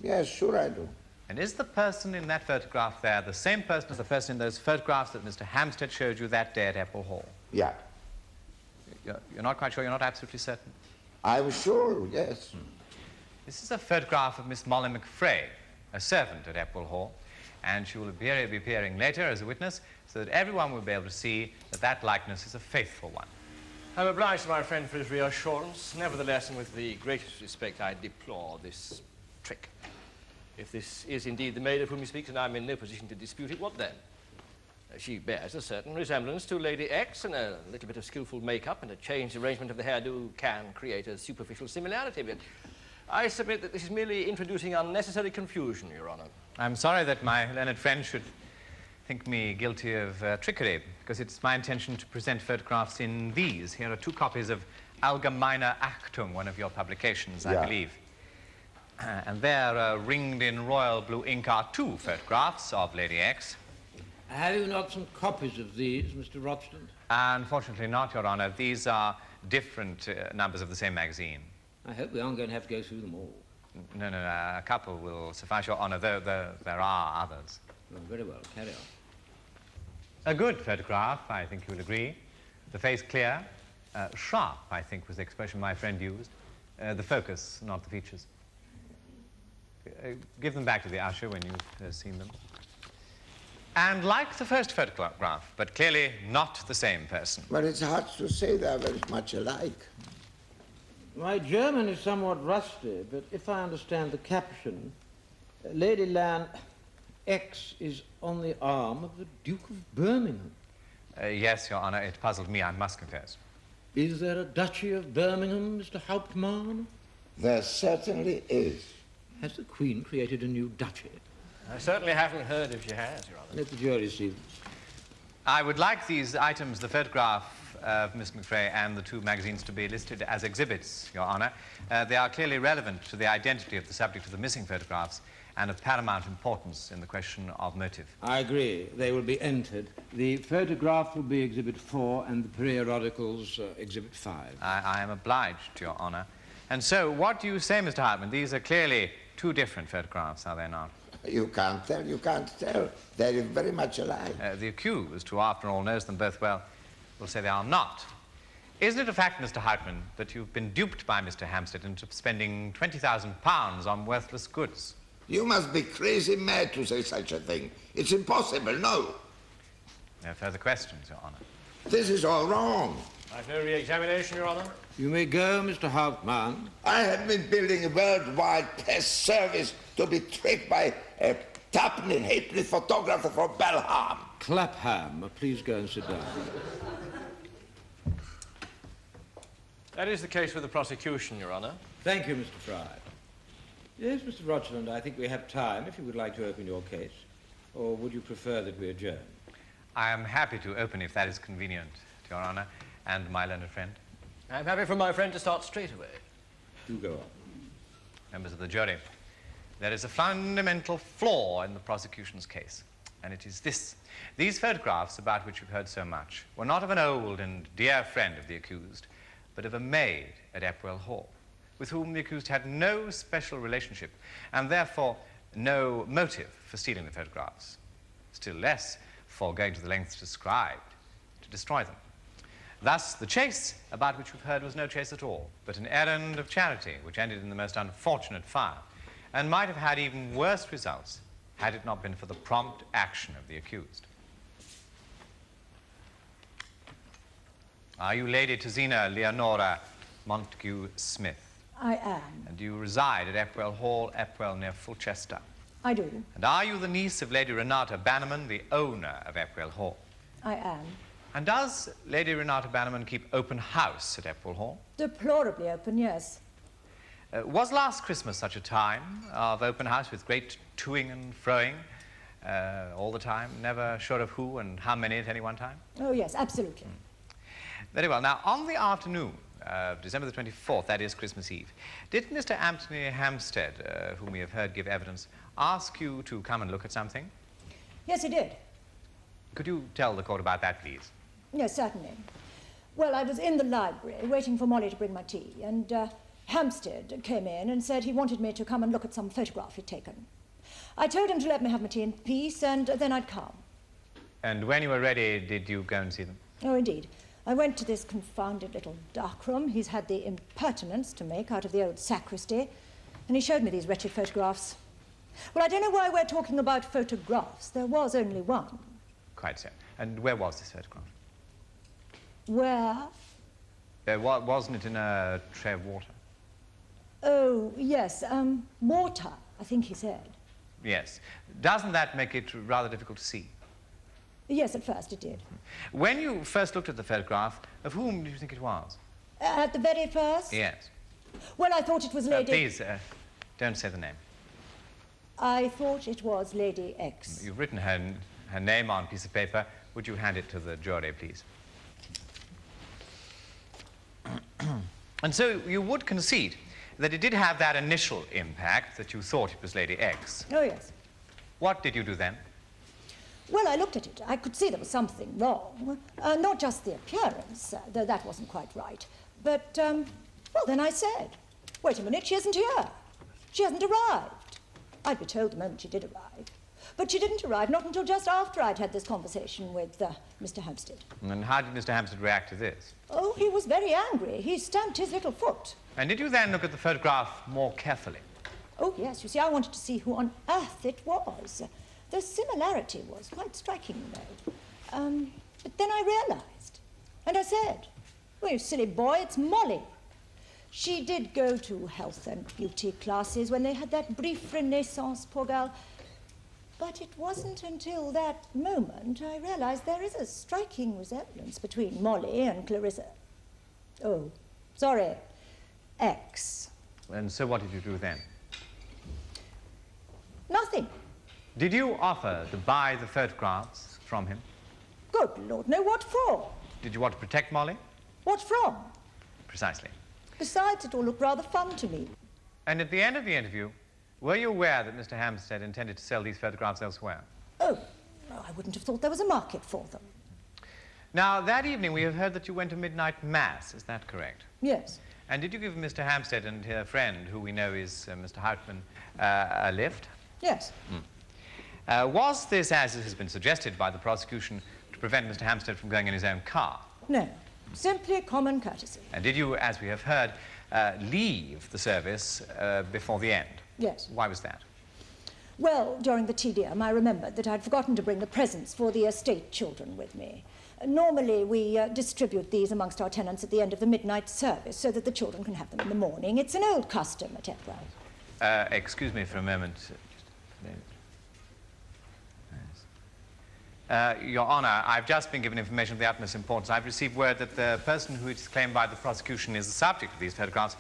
Yes, sure I do. And is the person in that photograph there the same person as the person in those photographs that Mr. Hampstead showed you that day at Apple Hall? Yeah. You're not quite sure? You're not absolutely certain? I'm sure, yes. This is a photograph of Miss Molly McFray, a servant at Apple Hall, and she will be appearing later as a witness so that everyone will be able to see that that likeness is a faithful one. I'm obliged to my friend for his reassurance. Nevertheless, and with the greatest respect, I deplore this trick. If this is indeed the maid of whom he speaks, and I'm in no position to dispute it, what then? She bears a certain resemblance to Lady X, and a little bit of skillful makeup and a changed arrangement of the hairdo can create a superficial similarity, but I submit that this is merely introducing unnecessary confusion, Your Honor. I'm sorry that my learned friend should think me guilty of trickery, because it's my intention to present photographs in these. Here are 2 copies of Allgemeine Achtung, one of your publications, I believe. And there, ringed in royal blue ink, are 2 photographs of Lady X. Have you not some copies of these, Mr. Rochland? Unfortunately not, Your Honor. These are different numbers of the same magazine. I hope we aren't going to have to go through them all. No, a couple will suffice, Your Honor, though there are others. Oh, very well, carry on. A good photograph, I think you'll agree. The face clear. Sharp, I think, was the expression my friend used. The focus, not the features. Give them back to the usher when you've seen them. And like the first photograph, but clearly not the same person. Well, it's hard to say they're very much alike. My German is somewhat rusty, but if I understand the caption, Lady Lan X is on the arm of the Duke of Birmingham. Yes, Your Honor, it puzzled me, I must confess. Is there a Duchy of Birmingham, Mr. Hauptman? There certainly is. Has the Queen created a new duchy? I certainly haven't heard if she has, Your Honor. Let the jury see them. I would like these items, the photograph of Miss McFrey and the two magazines, to be listed as exhibits, Your Honor. They are clearly relevant to the identity of the subject of the missing photographs and of paramount importance in the question of motive. I agree. They will be entered. The photograph will be Exhibit 4 and the periodicals Exhibit 5. I am obliged, Your Honor. And so, what do you say, Mr. Hauptman? These are clearly two different photographs, are they not? You can't tell. They're very much alike. The accused, who after all knows them both well, will say they are not. Isn't it a fact, Mr. Hauptman, that you've been duped by Mr. Hampstead into spending £20,000 on worthless goods? You must be crazy mad to say such a thing. It's impossible, no. No further questions, Your Honor. This is all wrong. I've no re-examination, Your Honor. You may go, Mr. Hauptman. I have been building a worldwide press service to be tricked by a tuppenny halfpenny photographer from Belham. Clapham, please go and sit down. That is the case with the prosecution, Your Honor. Thank you, Mr. Fry. Yes, Mr. Rochland, I think we have time if you would like to open your case. Or would you prefer that we adjourn? I am happy to open if that is convenient, Your Honor, and my learned friend. I'm happy for my friend to start straight away. Do go on. Members of the jury, there is a fundamental flaw in the prosecution's case, and it is this. These photographs, about which you've heard so much, were not of an old and dear friend of the accused, but of a maid at Epwell Hall, with whom the accused had no special relationship, and therefore no motive for stealing the photographs, still less for going to the lengths described to destroy them. Thus, the chase about which we've heard was no chase at all, but an errand of charity which ended in the most unfortunate fire, and might have had even worse results had it not been for the prompt action of the accused. Are you Lady Tazina Leonora Montague Smith? I am. And do you reside at Epwell Hall, Epwell, near Fulchester? I do. And are you the niece of Lady Renata Bannerman, the owner of Epwell Hall? I am. And does Lady Renata Bannerman keep open house at Epwell Hall? Deplorably open, yes. Was last Christmas such a time of open house with great toing and froing all the time, never sure of who and how many at any one time? Oh, yes, absolutely. Very well. Now, on the afternoon of December the 24th, that is Christmas Eve, did Mr. Anthony Hampstead, whom we have heard give evidence, ask you to come and look at something? Yes, he did. Could you tell the court about that, please? Yes, certainly. Well, I was in the library waiting for Molly to bring my tea, and Hampstead came in and said he wanted me to come and look at some photograph he'd taken. I told him to let me have my tea in peace, and then I'd come. And when you were ready, did you go and see them? Oh, indeed. I went to this confounded little darkroom he's had the impertinence to make out of the old sacristy, and he showed me these wretched photographs. Well, I don't know why we're talking about photographs. There was only one. Quite so. And where was this photograph? Where? Wasn't it in a tray of water? Oh, yes, water, I think he said. Yes. Doesn't that make it rather difficult to see? Yes, at first it did. When you first looked at the photograph, of whom did you think it was? At the very first? Yes. Well, I thought it was Lady... Please, don't say the name. I thought it was Lady X. You've written her name on a piece of paper. Would you hand it to the jury, please? And so you would concede that it did have that initial impact, that you thought it was Lady X. Oh, yes. What did you do then? Well, I looked at it. I could see there was something wrong. Not just the appearance, though that wasn't quite right. But, well, then I said, wait a minute, she isn't here. She hasn't arrived. I'd be told the moment she did arrive. But she didn't arrive, not until just after I'd had this conversation with Mr. Hampstead. And how did Mr. Hampstead react to this? Oh, he was very angry. He stamped his little foot. And did you then look at the photograph more carefully? Oh, yes. You see, I wanted to see who on earth it was. The similarity was quite striking, you know. But then I realized. And I said, well, you silly boy, it's Molly. She did go to health and beauty classes when they had that brief renaissance, poor girl. But it wasn't until that moment I realized there is a striking resemblance between Molly and Clarissa. Oh, sorry, X. And so what did you do then? Nothing. Did you offer to buy the photographs from him? Good Lord, no, what for? Did you want to protect Molly? What from? Precisely. Besides, it all looked rather fun to me. And at the end of the interview, were you aware that Mr. Hampstead intended to sell these photographs elsewhere? Oh, no, I wouldn't have thought there was a market for them. Now, that evening we have heard that you went to midnight mass, is that correct? Yes. And did you give Mr. Hampstead and her friend, who we know is Mr. Hauptman, a lift? Yes. Was this, as it has been suggested by the prosecution, to prevent Mr. Hampstead from going in his own car? No, simply common courtesy. And did you, as we have heard, leave the service before the end? Yes. Why was that? Well, during the tedium, I remembered that I'd forgotten to bring the presents for the estate children with me. Normally, we distribute these amongst our tenants at the end of the midnight service so that the children can have them in the morning. It's an old custom at Epworth. Excuse me for a moment. Your Honour, I've just been given information of the utmost importance. I've received word that the person who is claimed by the prosecution is the subject of these photographs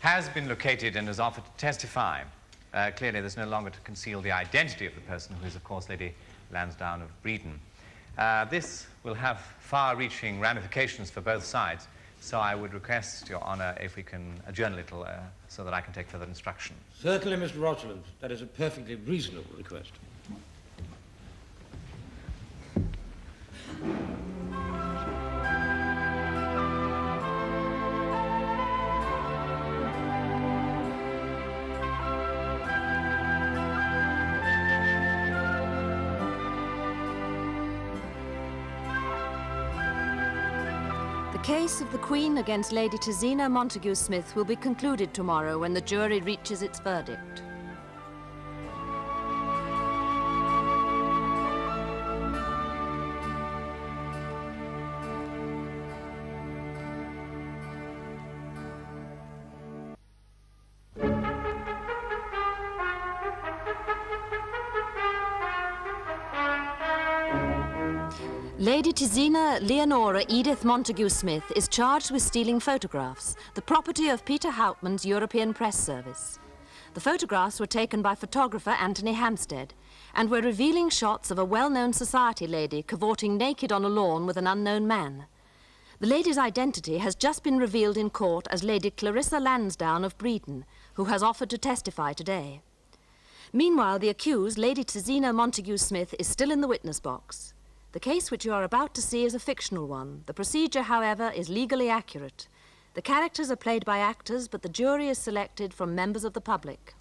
has been located and has offered to testify. Clearly, there's no longer to conceal the identity of the person, who is, of course, Lady Landown of Breedon. This will have far-reaching ramifications for both sides, so I would request, Your Honour, if we can adjourn a little so that I can take further instruction. Certainly, Mr. Rosalind. That is a perfectly reasonable request. The case of the Queen against Lady Tezina Montague Smith will be concluded tomorrow when the jury reaches its verdict. Lady Tezina Leonora Edith Montague Smith is charged with stealing photographs, the property of Peter Hauptman's European Press Service. The photographs were taken by photographer Anthony Hampstead and were revealing shots of a well-known society lady cavorting naked on a lawn with an unknown man. The lady's identity has just been revealed in court as Lady Clarissa Landown of Breedon, who has offered to testify today. Meanwhile, the accused, Lady Tezina Montague Smith, is still in the witness box. The case which you are about to see is a fictional one. The procedure, however, is legally accurate. The characters are played by actors, but the jury is selected from members of the public.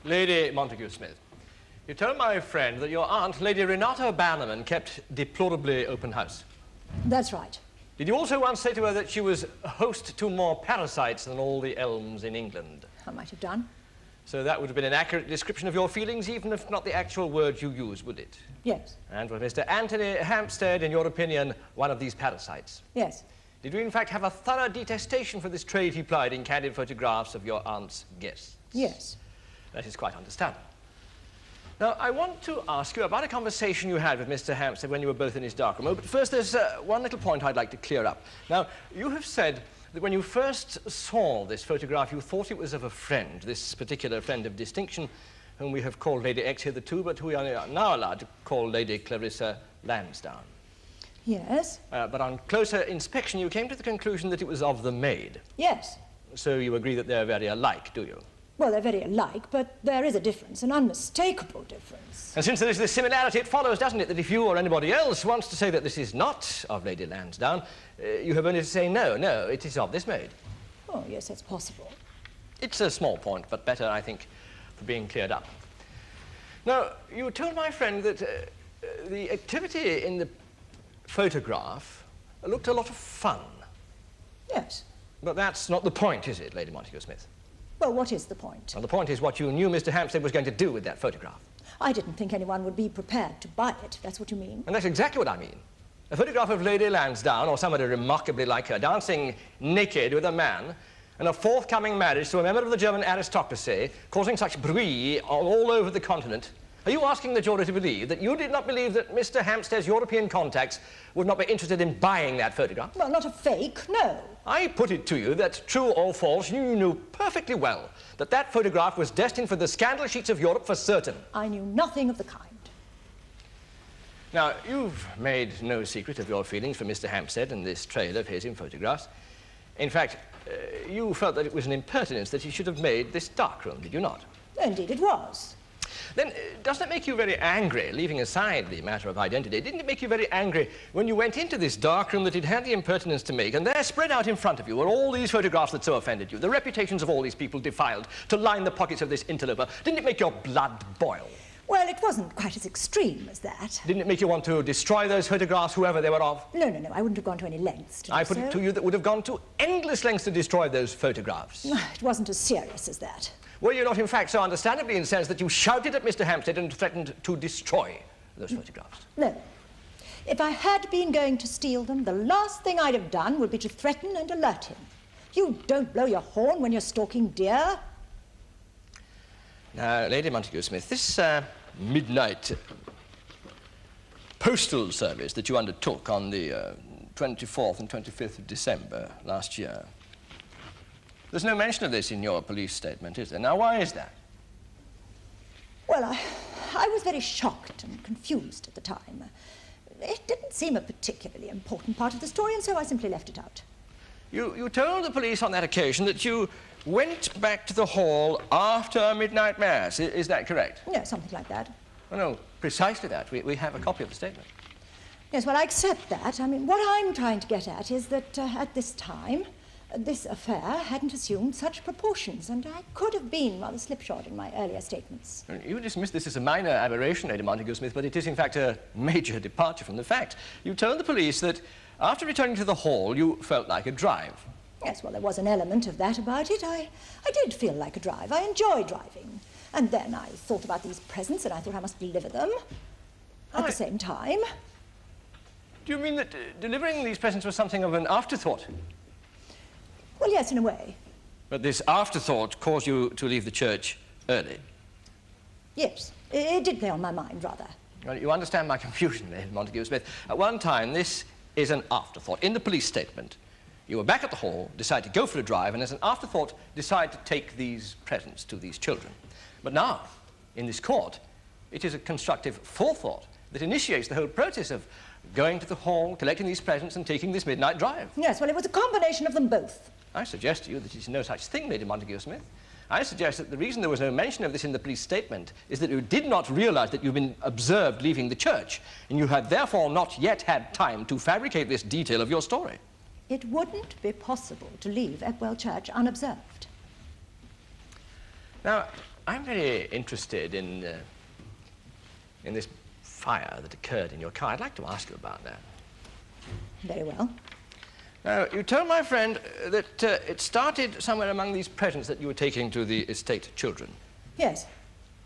Lady Montague Smith, you told my friend that your aunt, Lady Renata Bannerman, kept deplorably open house. That's right. Did you also once say to her that she was host to more parasites than all the elms in England? I might have done. So that would have been an accurate description of your feelings, even if not the actual words you used, would it? Yes. And was Mr. Anthony Hampstead, in your opinion, one of these parasites? Yes. Did you, in fact, have a thorough detestation for this trade he plied in candid photographs of your aunt's guests? Yes. That is quite understandable. Now, I want to ask you about a conversation you had with Mr. Hampstead when you were both in his darkroom. Oh, but first, there's one little point I'd like to clear up. Now, you have said that when you first saw this photograph, you thought it was of a friend, this particular friend of distinction, whom we have called Lady X hitherto, but who we are now allowed to call Lady Clarissa Landown. Yes. But on closer inspection, you came to the conclusion that it was of the maid. Yes. So you agree that they're very alike, do you? Well, they're very alike, but there is a difference, an unmistakable difference. And since there is this similarity, it follows, doesn't it, that if you or anybody else wants to say that this is not of Lady Lansdowne, you have only to say, no, it is of this maid. Oh, yes, that's possible. It's a small point, but better, I think, for being cleared up. Now, you told my friend that the activity in the photograph looked a lot of fun. Yes. But that's not the point, is it, Lady Montague Smith? Well, what is the point? Well, the point is what you knew Mr. Hampstead was going to do with that photograph. I didn't think anyone would be prepared to buy it, if that's what you mean. And that's exactly what I mean. A photograph of Lady Lansdowne, or somebody remarkably like her, dancing naked with a man, and a forthcoming marriage to a member of the German aristocracy, causing such bruit all over the continent. Are you asking the jury to believe that you did not believe that Mr. Hampstead's European contacts would not be interested in buying that photograph? Well, not a fake, no. I put it to you that, true or false, you knew perfectly well that that photograph was destined for the scandal sheets of Europe for certain. I knew nothing of the kind. Now, you've made no secret of your feelings for Mr. Hampstead and this trade of his in photographs. In fact, you felt that it was an impertinence that he should have made this darkroom, did you not? Indeed it was. Then, doesn't it make you very angry, leaving aside the matter of identity, didn't it make you very angry when you went into this darkroom that he'd had the impertinence to make, and there spread out in front of you were all these photographs that so offended you, the reputations of all these people defiled to line the pockets of this interloper? Didn't it make your blood boil? Well, it wasn't quite as extreme as that. Didn't it make you want to destroy those photographs, whoever they were of? No, I wouldn't have gone to any lengths to do I put so. it to you that would have gone to endless lengths to destroy those photographs. It wasn't as serious as that. Were you not, in fact, so understandably incensed that you shouted at Mr. Hampstead and threatened to destroy those photographs? No. If I had been going to steal them, the last thing I'd have done would be to threaten and alert him. You don't blow your horn when you're stalking deer. Now, Lady Montague Smith, this midnight postal service that you undertook on the 24th and 25th of December last year, there's no mention of this in your police statement, is there? Now, why is that? Well, I was very shocked and confused at the time. It didn't seem a particularly important part of the story, and so I simply left it out. You told the police on that occasion that you went back to the hall after midnight mass. Is that correct? Yeah, something like that. Oh, no, precisely that. We have a copy of the statement. Yes, well, I accept that. I mean, what I'm trying to get at is that at this time, this affair hadn't assumed such proportions, and I could have been rather slipshod in my earlier statements. You dismiss this as a minor aberration, Lady Montague Smith, but it is in fact a major departure from the fact. You told the police that after returning to the hall, you felt like a drive. Yes, well, there was an element of that about it. I did feel like a drive. I enjoy driving. And then I thought about these presents, and I thought I must deliver them at the same time. Do you mean that delivering these presents was something of an afterthought? Well, yes, in a way. But this afterthought caused you to leave the church early? Yes, it did play on my mind, rather. Well, you understand my confusion, Lady Montague Smith. At one time, this is an afterthought. In the police statement, you were back at the hall, decided to go for a drive, and as an afterthought, decide to take these presents to these children. But now, in this court, it is a constructive forethought that initiates the whole process of going to the hall, collecting these presents, and taking this midnight drive. Yes, well, it was a combination of them both. I suggest to you that it is no such thing, Lady Montague Smith. I suggest that the reason there was no mention of this in the police statement is that you did not realize that you've been observed leaving the church, and you had therefore not yet had time to fabricate this detail of your story. It wouldn't be possible to leave Epwell Church unobserved. Now, I'm very interested in this fire that occurred in your car. I'd like to ask you about that. Very well. Now, you told my friend that it started somewhere among these presents that you were taking to the estate children. Yes.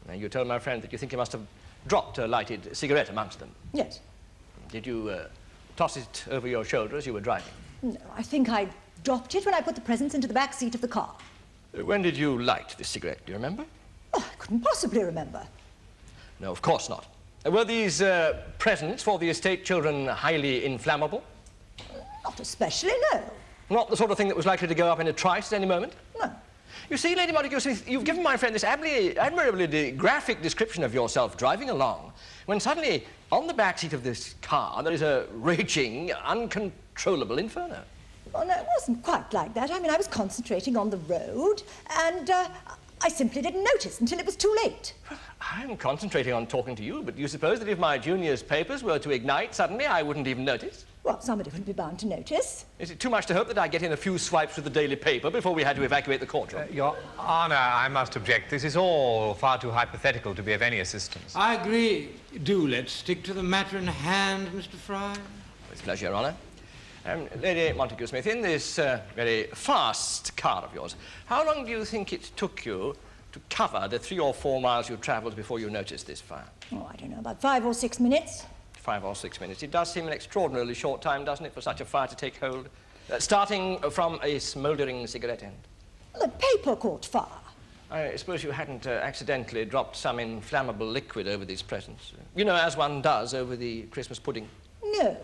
Now, you told my friend that you think you must have dropped a lighted cigarette amongst them. Yes. Did you toss it over your shoulder as you were driving? No, I think I dropped it when I put the presents into the back seat of the car. When did you light this cigarette? Do you remember? Oh, I couldn't possibly remember. No, of course not. Were these presents for the estate children highly inflammable? Not especially, no. Not the sort of thing that was likely to go up in a trice at any moment? No. You see, Lady Montague Smith, you've given my friend this admirably graphic description of yourself driving along, when suddenly, on the back seat of this car, there is a raging, uncontrollable inferno. Well, no, it wasn't quite like that. I mean, I was concentrating on the road, and I simply didn't notice until it was too late. I'm concentrating on talking to you, but do you suppose that if my junior's papers were to ignite suddenly, I wouldn't even notice? Well, somebody would be bound to notice. Is it too much to hope that I get in a few swipes with the daily paper before we had to evacuate the courtroom? Your Honour, I must object. This is all far too hypothetical to be of any assistance. I agree. Do let's stick to the matter in hand, Mr. Fry. With pleasure, Your Honour. Lady Montague Smith, in this very fast car of yours, how long do you think it took you to cover the 3 or 4 miles you travelled before you noticed this fire? Oh, I don't know, about 5 or 6 minutes. 5 or 6 minutes. It does seem an extraordinarily short time, doesn't it, for such a fire to take hold? Starting from a smouldering cigarette end. The paper caught fire. I suppose you hadn't accidentally dropped some inflammable liquid over these presents. You know, as one does over the Christmas pudding. No.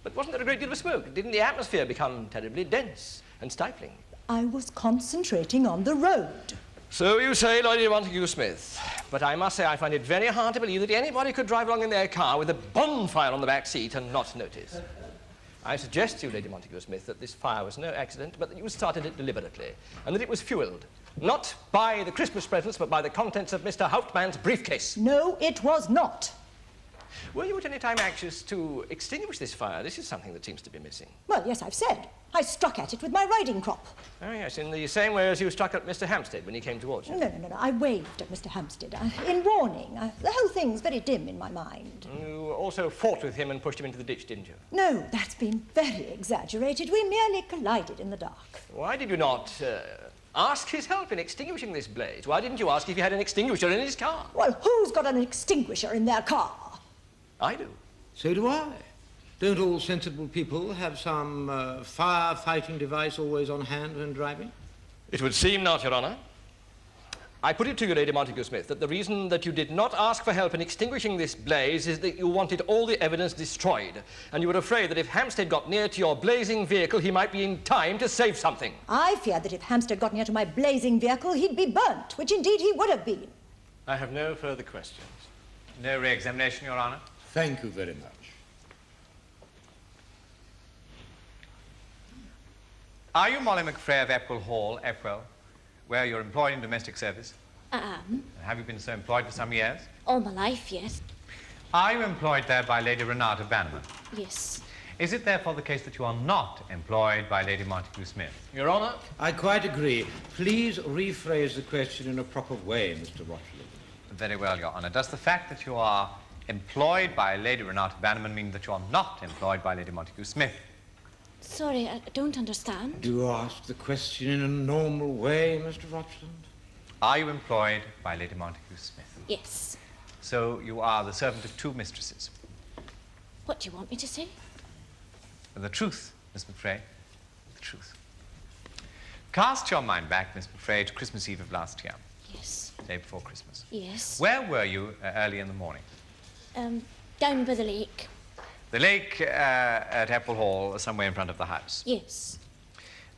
But wasn't there a great deal of smoke? Didn't the atmosphere become terribly dense and stifling? I was concentrating on the road. So you say, Lady Montague Smith. But I must say I find it very hard to believe that anybody could drive along in their car with a bonfire on the back seat and not notice. I suggest to you, Lady Montague Smith, that this fire was no accident, but that you started it deliberately, and that it was fuelled, not by the Christmas presents, but by the contents of Mr. Hauptman's briefcase. No, it was not. Were you at any time anxious to extinguish this fire? This is something that seems to be missing. Well, yes, I've said. I struck at it with my riding crop. Oh, yes, in the same way as you struck at Mr. Hampstead when he came towards you. No. I waved at Mr. Hampstead in warning. The whole thing's very dim in my mind. You also fought with him and pushed him into the ditch, didn't you? No, that's been very exaggerated. We merely collided in the dark. Why did you not ask his help in extinguishing this blaze? Why didn't you ask if he had an extinguisher in his car? Well, who's got an extinguisher in their car? I do. So do I. Don't all sensible people have some fire-fighting device always on hand when driving? It would seem not, Your Honour. I put it to you, Lady Montague Smith, that the reason that you did not ask for help in extinguishing this blaze is that you wanted all the evidence destroyed, and you were afraid that if Hampstead got near to your blazing vehicle, he might be in time to save something. I feared that if Hampstead got near to my blazing vehicle, he'd be burnt, which indeed he would have been. I have no further questions. No re-examination, Your Honour. Thank you very much. Are you Molly McFrey of Epwell Hall, Epwell, where you're employed in domestic service? I am. Have you been so employed for some years? All my life, yes. Are you employed there by Lady Renata Bannerman? Yes. Is it therefore the case that you are not employed by Lady Montague Smith? Your Honour? I quite agree. Please rephrase the question in a proper way, Mr. Rochely. Very well, Your Honour. Does the fact that you are employed by Lady Renata Bannerman mean that you are not employed by Lady Montague Smith? Sorry, I don't understand. Do ask the question in a normal way, Mr. Rochland. Are you employed by Lady Montague Smith? Yes. So you are the servant of 2 mistresses. What do you want me to say? The truth, Miss McFrey. The truth. Cast your mind back, Miss McFrey, to Christmas Eve of last year. Yes. Day before Christmas. Yes. Where were you early in the morning? Down by the lake. The lake at Epwell Hall, somewhere in front of the house. Yes.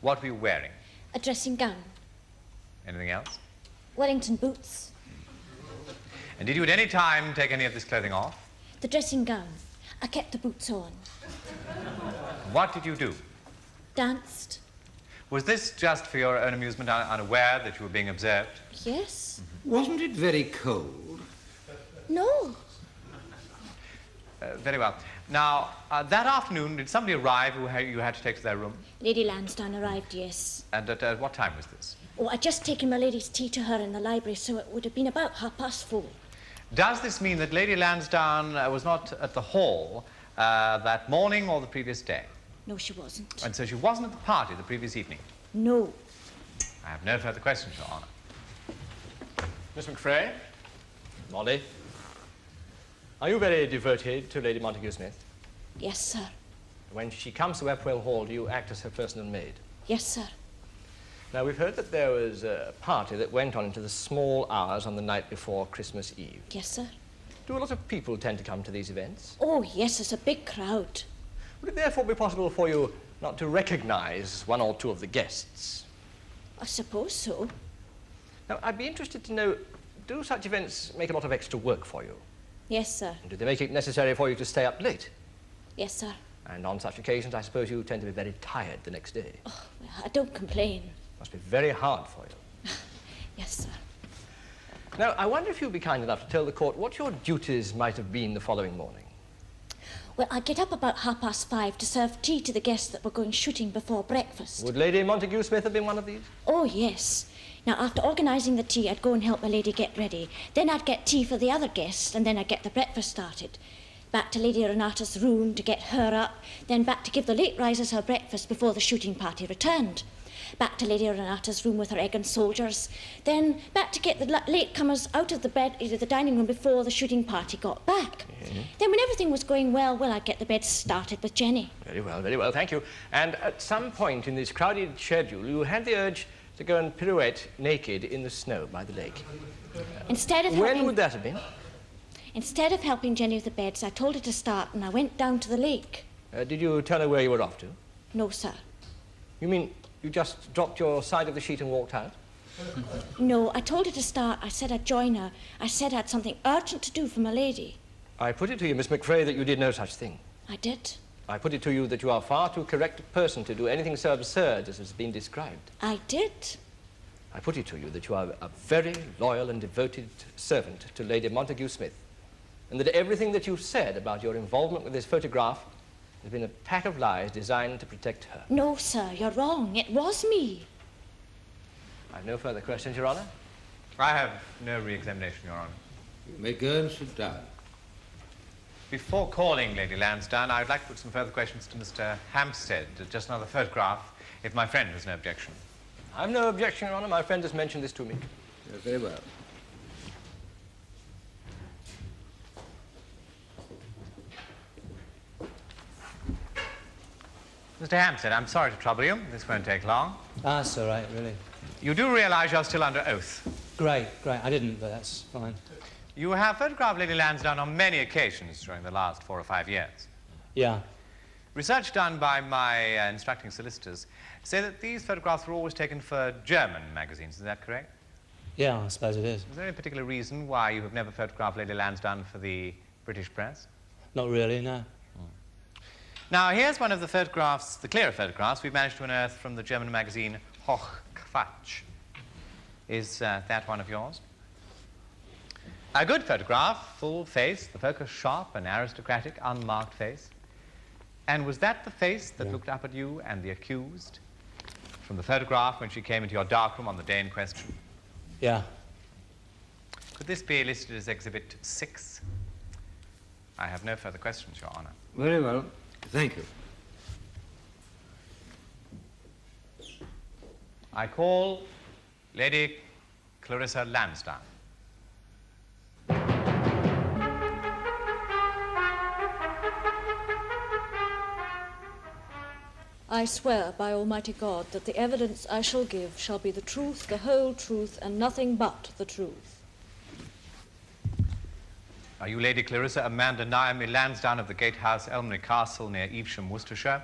What were you wearing? A dressing gown. Anything else? Wellington boots. And did you at any time take any of this clothing off? The dressing gown. I kept the boots on. What did you do? Danced. Was this just for your own amusement, unaware that you were being observed? Yes. Wasn't it very cold? No. Very well. Now, that afternoon, did somebody arrive who you had to take to their room? Lady Lansdowne arrived, yes. And at what time was this? Oh, I'd just taken my lady's tea to her in the library, so it would have been about 4:30. Does this mean that Lady Lansdowne was not at the hall that morning or the previous day? No, she wasn't. And so she wasn't at the party the previous evening? No. I have no further questions, Your Honour. Miss McFrey? Molly? Are you very devoted to Lady Montague Smith? Yes, sir. When she comes to Epwell Hall, do you act as her personal maid? Yes, sir. Now, we've heard that there was a party that went on into the small hours on the night before Christmas Eve. Yes, sir. Do a lot of people tend to come to these events? Oh, yes, it's a big crowd. Would it therefore be possible for you not to recognize 1 or 2 of the guests? I suppose so. Now, I'd be interested to know, do such events make a lot of extra work for you? Yes, sir. And do they make it necessary for you to stay up late? Yes, sir. And on such occasions, I suppose you tend to be very tired the next day. Oh, well, I don't complain. Must be very hard for you. Yes, sir. Now, I wonder if you'd be kind enough to tell the court what your duties might have been the following morning. Well, I'd get up about 5:30 to serve tea to the guests that were going shooting before breakfast. Would Lady Montague Smith have been one of these? Oh, yes. Now, after organising the tea, I'd go and help my lady get ready. Then I'd get tea for the other guests, and then I'd get the breakfast started. Back to Lady Renata's room to get her up, then back to give the late risers her breakfast before the shooting party returned. Back to Lady Renata's room with her egg and soldiers, then back to get the latecomers out of the bed into the dining room before the shooting party got back. Then when everything was going well, I'd get the bed started with Jenny. Very well, thank you. And at some point in this crowded schedule, you had the urge to go and pirouette naked in the snow by the lake. When would that have been? Instead of helping Jenny with the beds, I told her to start and I went down to the lake. Did you tell her where you were off to? No, sir. You mean you just dropped your side of the sheet and walked out? No, I told her to start. I said I'd join her. I said I had something urgent to do for my lady. I put it to you, Miss McFrey, that you did no such thing. I did. I put it to you that you are far too correct a person to do anything so absurd as has been described. I did. I put it to you that you are a very loyal and devoted servant to Lady Montague Smith, and that everything that you've said about your involvement with this photograph has been a pack of lies designed to protect her. No, sir, you're wrong. It was me. I have no further questions, Your Honor. I have no re-examination, Your Honor. You may go and sit down. Before calling Lady Lansdowne, I would like to put some further questions to Mr. Hampstead. Just another photograph, if my friend has no objection. I've no objection, Your Honor. My friend has mentioned this to me. Very well. Mr. Hampstead, I'm sorry to trouble you. This won't take long. That's all right, really. You do realize you're still under oath? Great. I didn't, but that's fine. You have photographed Lady Lansdowne on many occasions during the last 4 or 5 years. Yeah. Research done by my instructing solicitors say that these photographs were always taken for German magazines. Is that correct? Yeah, I suppose it is. Is there any particular reason why you have never photographed Lady Lansdowne for the British press? Not really, no. Now, here's one of the photographs, the clearer photographs, we've managed to unearth from the German magazine Hochquatsch. Is that one of yours? A good photograph, full face, the focus sharp, an aristocratic, unmarked face. And was that the face that looked up at you and the accused from the photograph when she came into your darkroom on the day in question? Yeah. Could this be listed as Exhibit 6? I have no further questions, Your Honor. Very well. Thank you. I call Lady Clarissa Lansdowne. I swear by Almighty God that the evidence I shall give shall be the truth, the whole truth, and nothing but the truth. Are you Lady Clarissa Amanda Naomi Lansdowne of the Gatehouse, Elmley Castle, near Evesham, Worcestershire?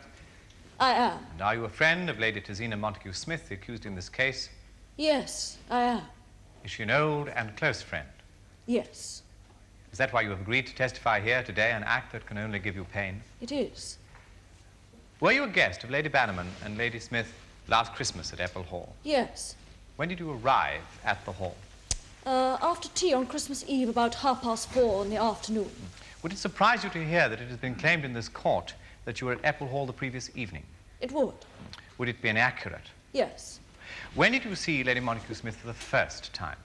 I am. And are you a friend of Lady Tazina Montague Smith, the accused in this case? Yes, I am. Is she an old and close friend? Yes, Is that why you have agreed to testify here today, an act that can only give you pain? it is. Were you a guest of Lady Bannerman and Lady Smith last Christmas at Eppel Hall? Yes. When did you arrive at the hall? After tea on Christmas Eve, about 4:30 in the afternoon. Would it surprise you to hear that it has been claimed in this court that you were at Eppel Hall the previous evening? It would. Would it be inaccurate? Yes. When did you see Lady Montague Smith for the first time?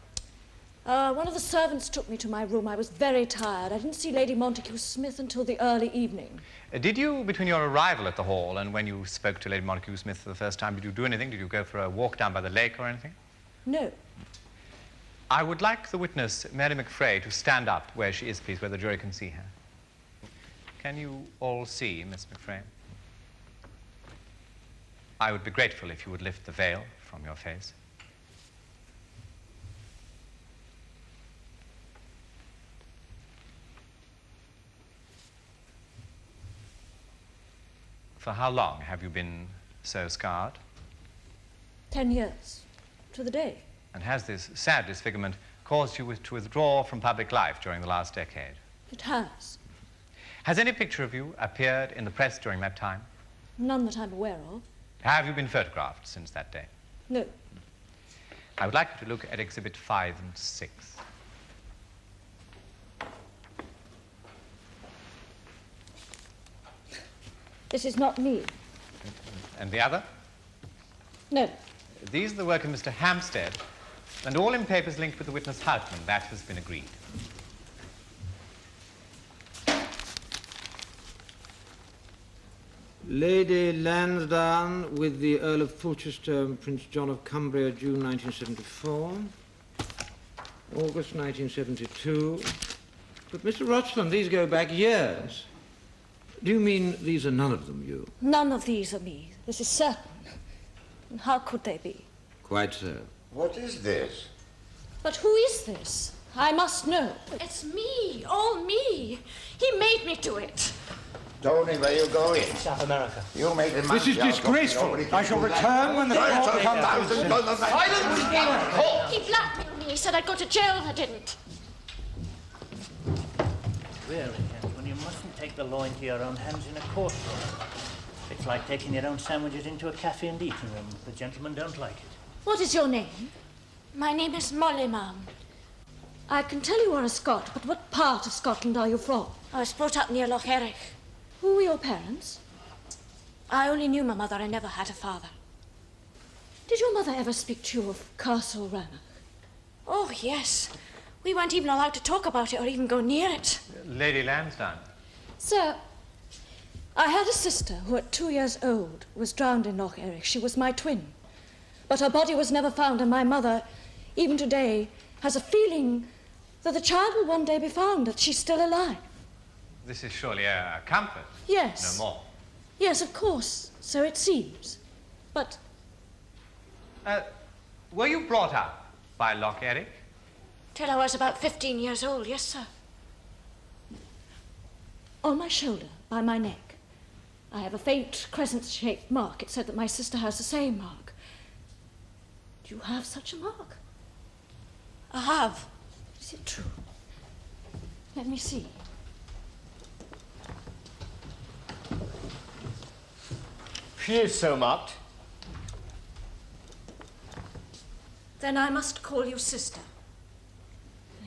One of the servants took me to my room. I was very tired. I didn't see Lady Montague Smith until the early evening. Did you, between your arrival at the hall and when you spoke to Lady Montague Smith for the first time, did you do anything? Did you go for a walk down by the lake or anything? No. I would like the witness, Mary McFrey, to stand up where she is, please, where the jury can see her. Can you all see Miss McFrey? I would be grateful if you would lift the veil from your face. For how long have you been so scarred? 10 years. To the day. And has this sad disfigurement caused you to withdraw from public life during the last decade? It has. Has any picture of you appeared in the press during that time? None that I'm aware of. Have you been photographed since that day? No. I would like you to look at Exhibit 5 and 6. This is not me. And the other? No. These are the work of Mr. Hampstead, and all in papers linked with the witness Hauptman. That has been agreed. Lady Landown with the Earl of Fulchester and Prince John of Cumbria, June 1974. August 1972. But, Mr. Rochland, these go back years. Do you mean these are none of them you? None of these are me. This is certain. And how could they be? Quite so. What is this? But who is this? I must know. It's me, all me. He made me do it. Tony, where you going? South America. You made a This is disgraceful. I shall return when the court comes out. He blackmailed me. He said I'd go to jail and I didn't. Really, gentlemen, you mustn't take the law into your own hands in a courtroom. It's like taking your own sandwiches into a cafe and eating them. The gentlemen don't like it. What is your name? My name is Molly, ma'am. I can tell you are a Scot, but what part of Scotland are you from? I was brought up near Loch Erich. Who were your parents? I only knew my mother. I never had a father. Did your mother ever speak to you of Castle Rannoch? Oh, yes. We weren't even allowed to talk about it or even go near it. Lady Lansdowne. Sir, I had a sister who at 2 years old was drowned in Loch Erich. She was my twin. But her body was never found, and my mother, even today, has a feeling that the child will one day be found, that she's still alive. This is surely a comfort. Yes. No more. Yes, of course. So it seems. But... were you brought up by Loch Erich? Till I was about 15 years old, yes, sir. On my shoulder, by my neck, I have a faint crescent-shaped mark. It said that my sister has the same mark. Do you have such a mark? I have. Is it true? Let me see. She is so marked. Then I must call you sister.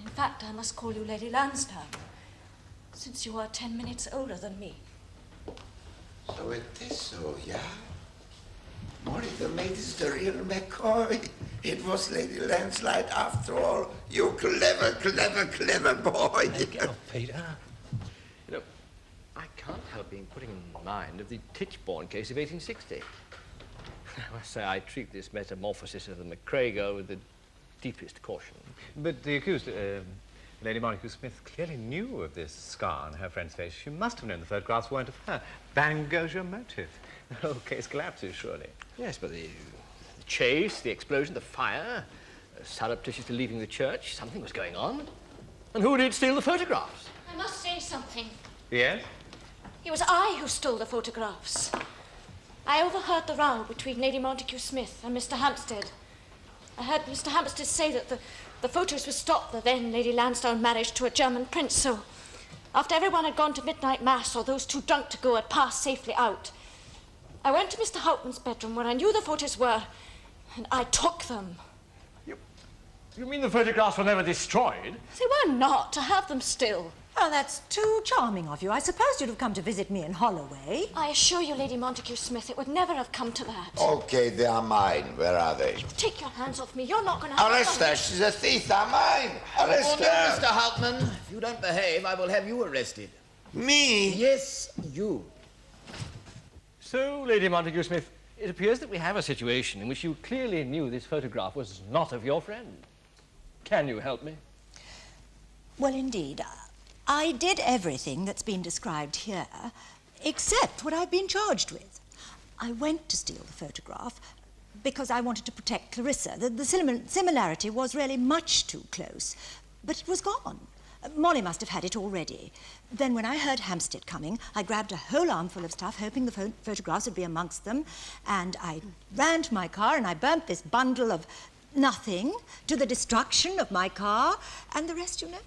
In fact, I must call you Lady Lansdowne, since you are 10 minutes older than me. So it is so, yeah? Molly, the maid is the real McCoy. It was Lady Landslide after all. You clever, clever, clever boy. Get off, Peter. You know, I can't help being putting in mind of the Tichborne case of 1860. I must say I treat this metamorphosis of the MacGregor with the deepest caution. But the accused, Lady Montague Smith, clearly knew of this scar on her friend's face. She must have known the photographs weren't of her. Van Gogh's your motive. The whole case collapses, surely. Yes, but the chase, the explosion, the fire, surreptitiously leaving the church, something was going on. And who did steal the photographs? I must say something. Yes? It was I who stole the photographs. I overheard the row between Lady Montague Smith and Mr. Hampstead. I heard Mr. Hampstead say that the photos would stop the then Lady Lansdowne marriage to a German prince, so after everyone had gone to midnight mass or those too drunk to go had passed safely out, I went to Mr. Hauptman's bedroom where I knew the photos were, and I took them. You mean the photographs were never destroyed? They were not. I have them still. Oh, that's too charming of you. I suppose you'd have come to visit me in Holloway. I assure you, Lady Montague Smith, it would never have come to that. Okay, they are mine. Where are they? Take your hands off me. You're not going to have Arrest her. She's a thief. They're mine. Arrest Order, her. Mr. Hauptman. If you don't behave, I will have you arrested. Me? Yes, you. So, Lady Montague Smith, it appears that we have a situation in which you clearly knew this photograph was not of your friend. Can you help me? Well, indeed. I did everything that's been described here, except what I've been charged with. I went to steal the photograph because I wanted to protect Clarissa. The similarity was really much too close, but it was gone. Molly must have had it already. Then when I heard Hampstead coming, I grabbed a whole armful of stuff, hoping the photographs would be amongst them, and I ran to my car and I burnt this bundle of nothing to the destruction of my car, and the rest you know.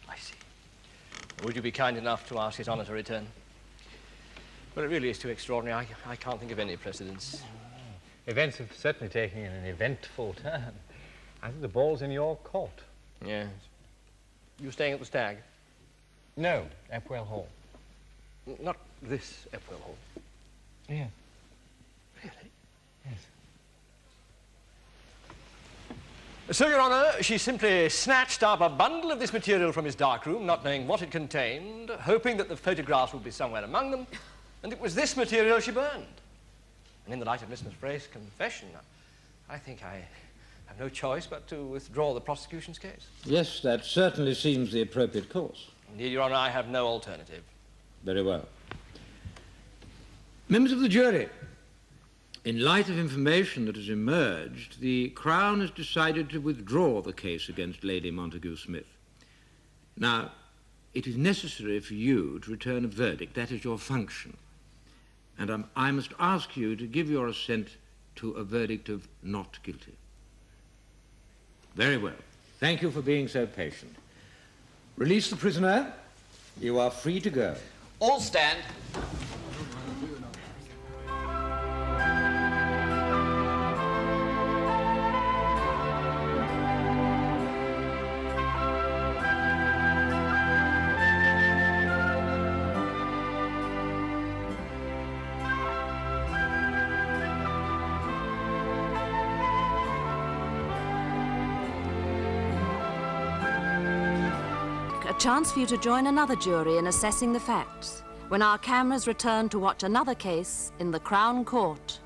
I see. Would you be kind enough to ask His Honour to return? Well, it really is too extraordinary. I can't think of any precedents. Events have certainly taken an eventful turn. I think the ball's in your court. Yes. You staying at the Stag? No, Epwell Hall. Not this Epwell Hall. Yes. Really? Yes. So, Your Honour, she simply snatched up a bundle of this material from his darkroom, not knowing what it contained, hoping that the photographs would be somewhere among them, and it was this material she burned. And in the light of Miss Frey's confession, I think I have no choice but to withdraw the prosecution's case. Yes, that certainly seems the appropriate course. Indeed, Your Honour, I have no alternative. Very well. Members of the jury, in light of information that has emerged, the Crown has decided to withdraw the case against Lady Montague Smith. Now, it is necessary for you to return a verdict. That is your function. And I must ask you to give your assent to a verdict of not guilty. Very well. Thank you for being so patient. Release the prisoner. You are free to go. All stand. A chance for you to join another jury in assessing the facts when our cameras return to watch another case in the Crown Court.